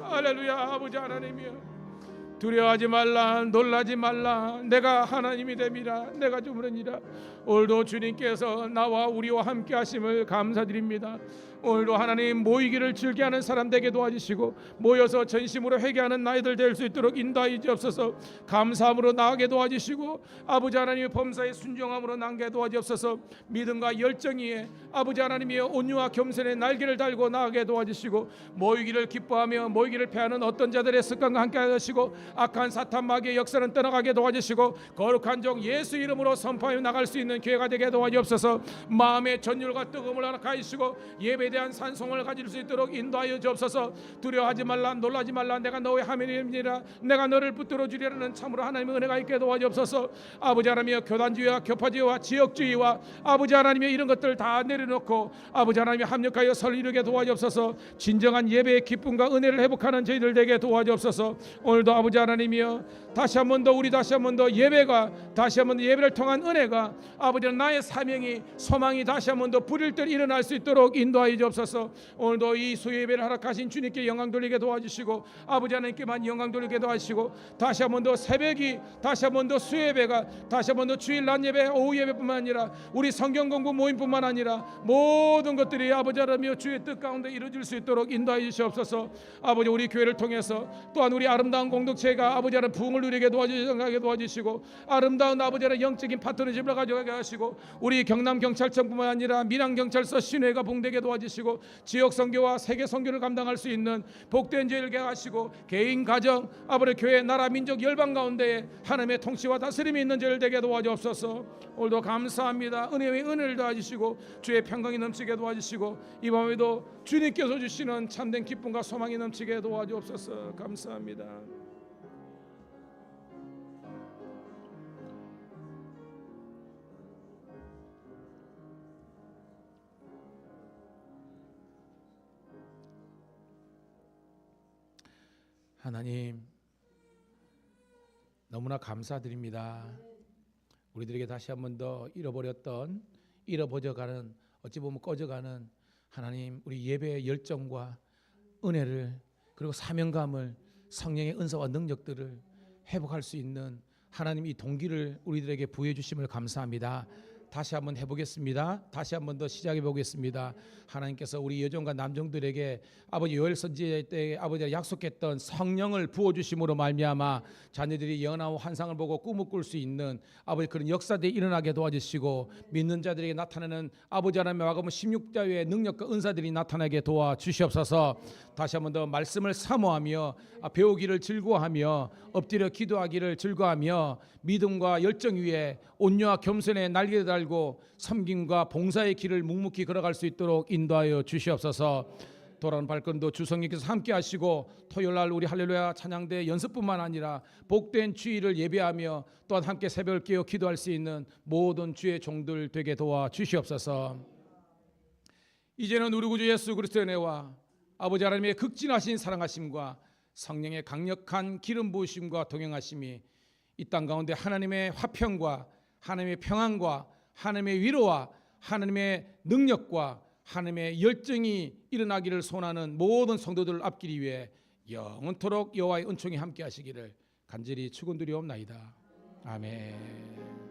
할렐루야. 아버지 하나님이여, 두려워하지 말라, 놀라지 말라. 내가 하나님이 됨이라, 내가 주무르니라. 오늘도 주님께서 나와 우리와 함께 하심을 감사드립니다. 오늘도 하나님 모이기를 즐겨하는 사람 되게 도와주시고 모여서 전심으로 회개하는 나이들 될 수 있도록 인도하여 주옵소서. 감사함으로 나아가게 도와주시고 아버지 하나님의 범사에 순종함으로 나아가게 도와주옵소서. 믿음과 열정 위에 아버지 하나님의 온유와 겸손의 날개를 달고 나아가게 도와주시고 모이기를 기뻐하며 모이기를 패하는 어떤 자들의 습관과 함께 하시고 악한 사탄 마귀의 역사는 떠나가게 도와주시고 거룩한 종 예수 이름으로 선포하여 나갈 수 있는 교회가 되게 도와주옵소서. 마음의 전율과 뜨거움을 하시고 예배에 대한 산송을 가질 수 있도록 인도하여 주옵소서. 두려워하지 말라, 놀라지 말라. 내가 너의 하나님이라, 내가 너를 붙들어 주리라는 참으로 하나님의 은혜가 있게 도와주옵소서. 아버지 하나님의 교단주의와 교파주의와 지역주의와 아버지 하나님의 이런 것들 다 내려놓고 아버지 하나님의 합력하여 설 이루게 도와주옵소서. 진정한 예배의 기쁨과 은혜를 회복하는 저희들 되게 도와주옵소서. 오늘도 아버지 하나님이여, 다시 한 번 더 우리 다시 한 번 더 예배가, 다시 한 번 더 예배를 통한 은혜가, 아버지 나의 사명이 소망이 다시 한 번 더 불일 때 일어날 수 있도록 인도하여 주옵소서. 오늘도 이 수예배를 허락하신 주님께 영광 돌리게 도와주시고 아버지 하나님께만 영광 돌리게 도와주시고 다시 한 번 더 새벽이, 다시 한 번 더 수예배가, 다시 한 번 더 주일 낮 예배, 오후 예배뿐만 아니라 우리 성경 공부 모임뿐만 아니라 모든 것들이 아버지 하나님 주의 뜻 가운데 이루어질 수 있도록 인도하여 주시옵소서. 아버지 우리 교회를 통해서 또한 우리 아름다운 공동체가 아버지 하나님 부흥을 누리게 도와주시고 아름다운 아버지 하나님 영적인 파트너십을 가져가게 하시고 우리 경남 경찰청뿐만 아니라 밀양 경찰서 신회가 봉되게 도와주시고 지역 선교와 세계 선교를 감당할 수 있는 복된 저희를 하시고 개인 가정 아버지 교회 나라 민족 열방 가운데에 하나님의 통치와 다스림이 있는 저희를 되게 도와주옵소서. 오늘도 감사합니다. 은혜의 은혜를 도와주시고 주의 평강이 넘치게 도와주시고 이 밤에도 주님께서 주시는 참된 기쁨과 소망이 넘치게 도와주옵소서. 감사합니다. 하나님, 너무나 감사드립니다. 우리들에게 다시 한 번 더 잃어버렸던, 잃어버져가는, 어찌 보면 꺼져가는 하나님 우리 예배의 열정과 은혜를, 그리고 사명감을, 성령의 은사와 능력들을 회복할 수 있는 하나님 이 동기를 우리들에게 부여해 주심을 감사합니다. 다시 한번 해보겠습니다. 다시 한번 더 시작해 보겠습니다. 하나님께서 우리 여종과 남종들에게 아버지 요엘 선지자 때 아버지가 약속했던 성령을 부어 주심으로 말미암아 자녀들이 영원한 환상을 보고 꿈을 꿀 수 있는 아버지 그런 역사들이 일어나게 도와주시고 믿는 자들에게 나타나는 아버지 하나님의 마가복음 16장의 능력과 은사들이 나타나게 도와주시옵소서. 다시 한번 더 말씀을 사모하며 배우기를 즐거워하며 엎드려 기도하기를 즐거워하며 믿음과 열정 위에 온유와 겸손의 날개를 달고 섬김과 봉사의 길을 묵묵히 걸어갈 수 있도록 인도하여 주시옵소서. 돌아오는 발걸음도 주성님께서 함께 하시고 토요일날 우리 할렐루야 찬양대 연습뿐만 아니라 복된 주일을 예배하며 또한 함께 새벽을 깨어 기도할 수 있는 모든 주의 종들 되게 도와주시옵소서. 이제는 우리 구주 예수 그리스도의 은혜와 아버지 하나님의 극진하신 사랑하심과 성령의 강력한 기름 부으심과 동행하심이 이 땅 가운데 하나님의 화평과 하나님의 평안과 하나님의 위로와 하나님의 능력과 하나님의 열정이 일어나기를 소원하는 모든 성도들을 앞기리 위해 영원토록 여호와의 은총이 함께 하시기를 간절히 축원드리옵나이다. 아멘.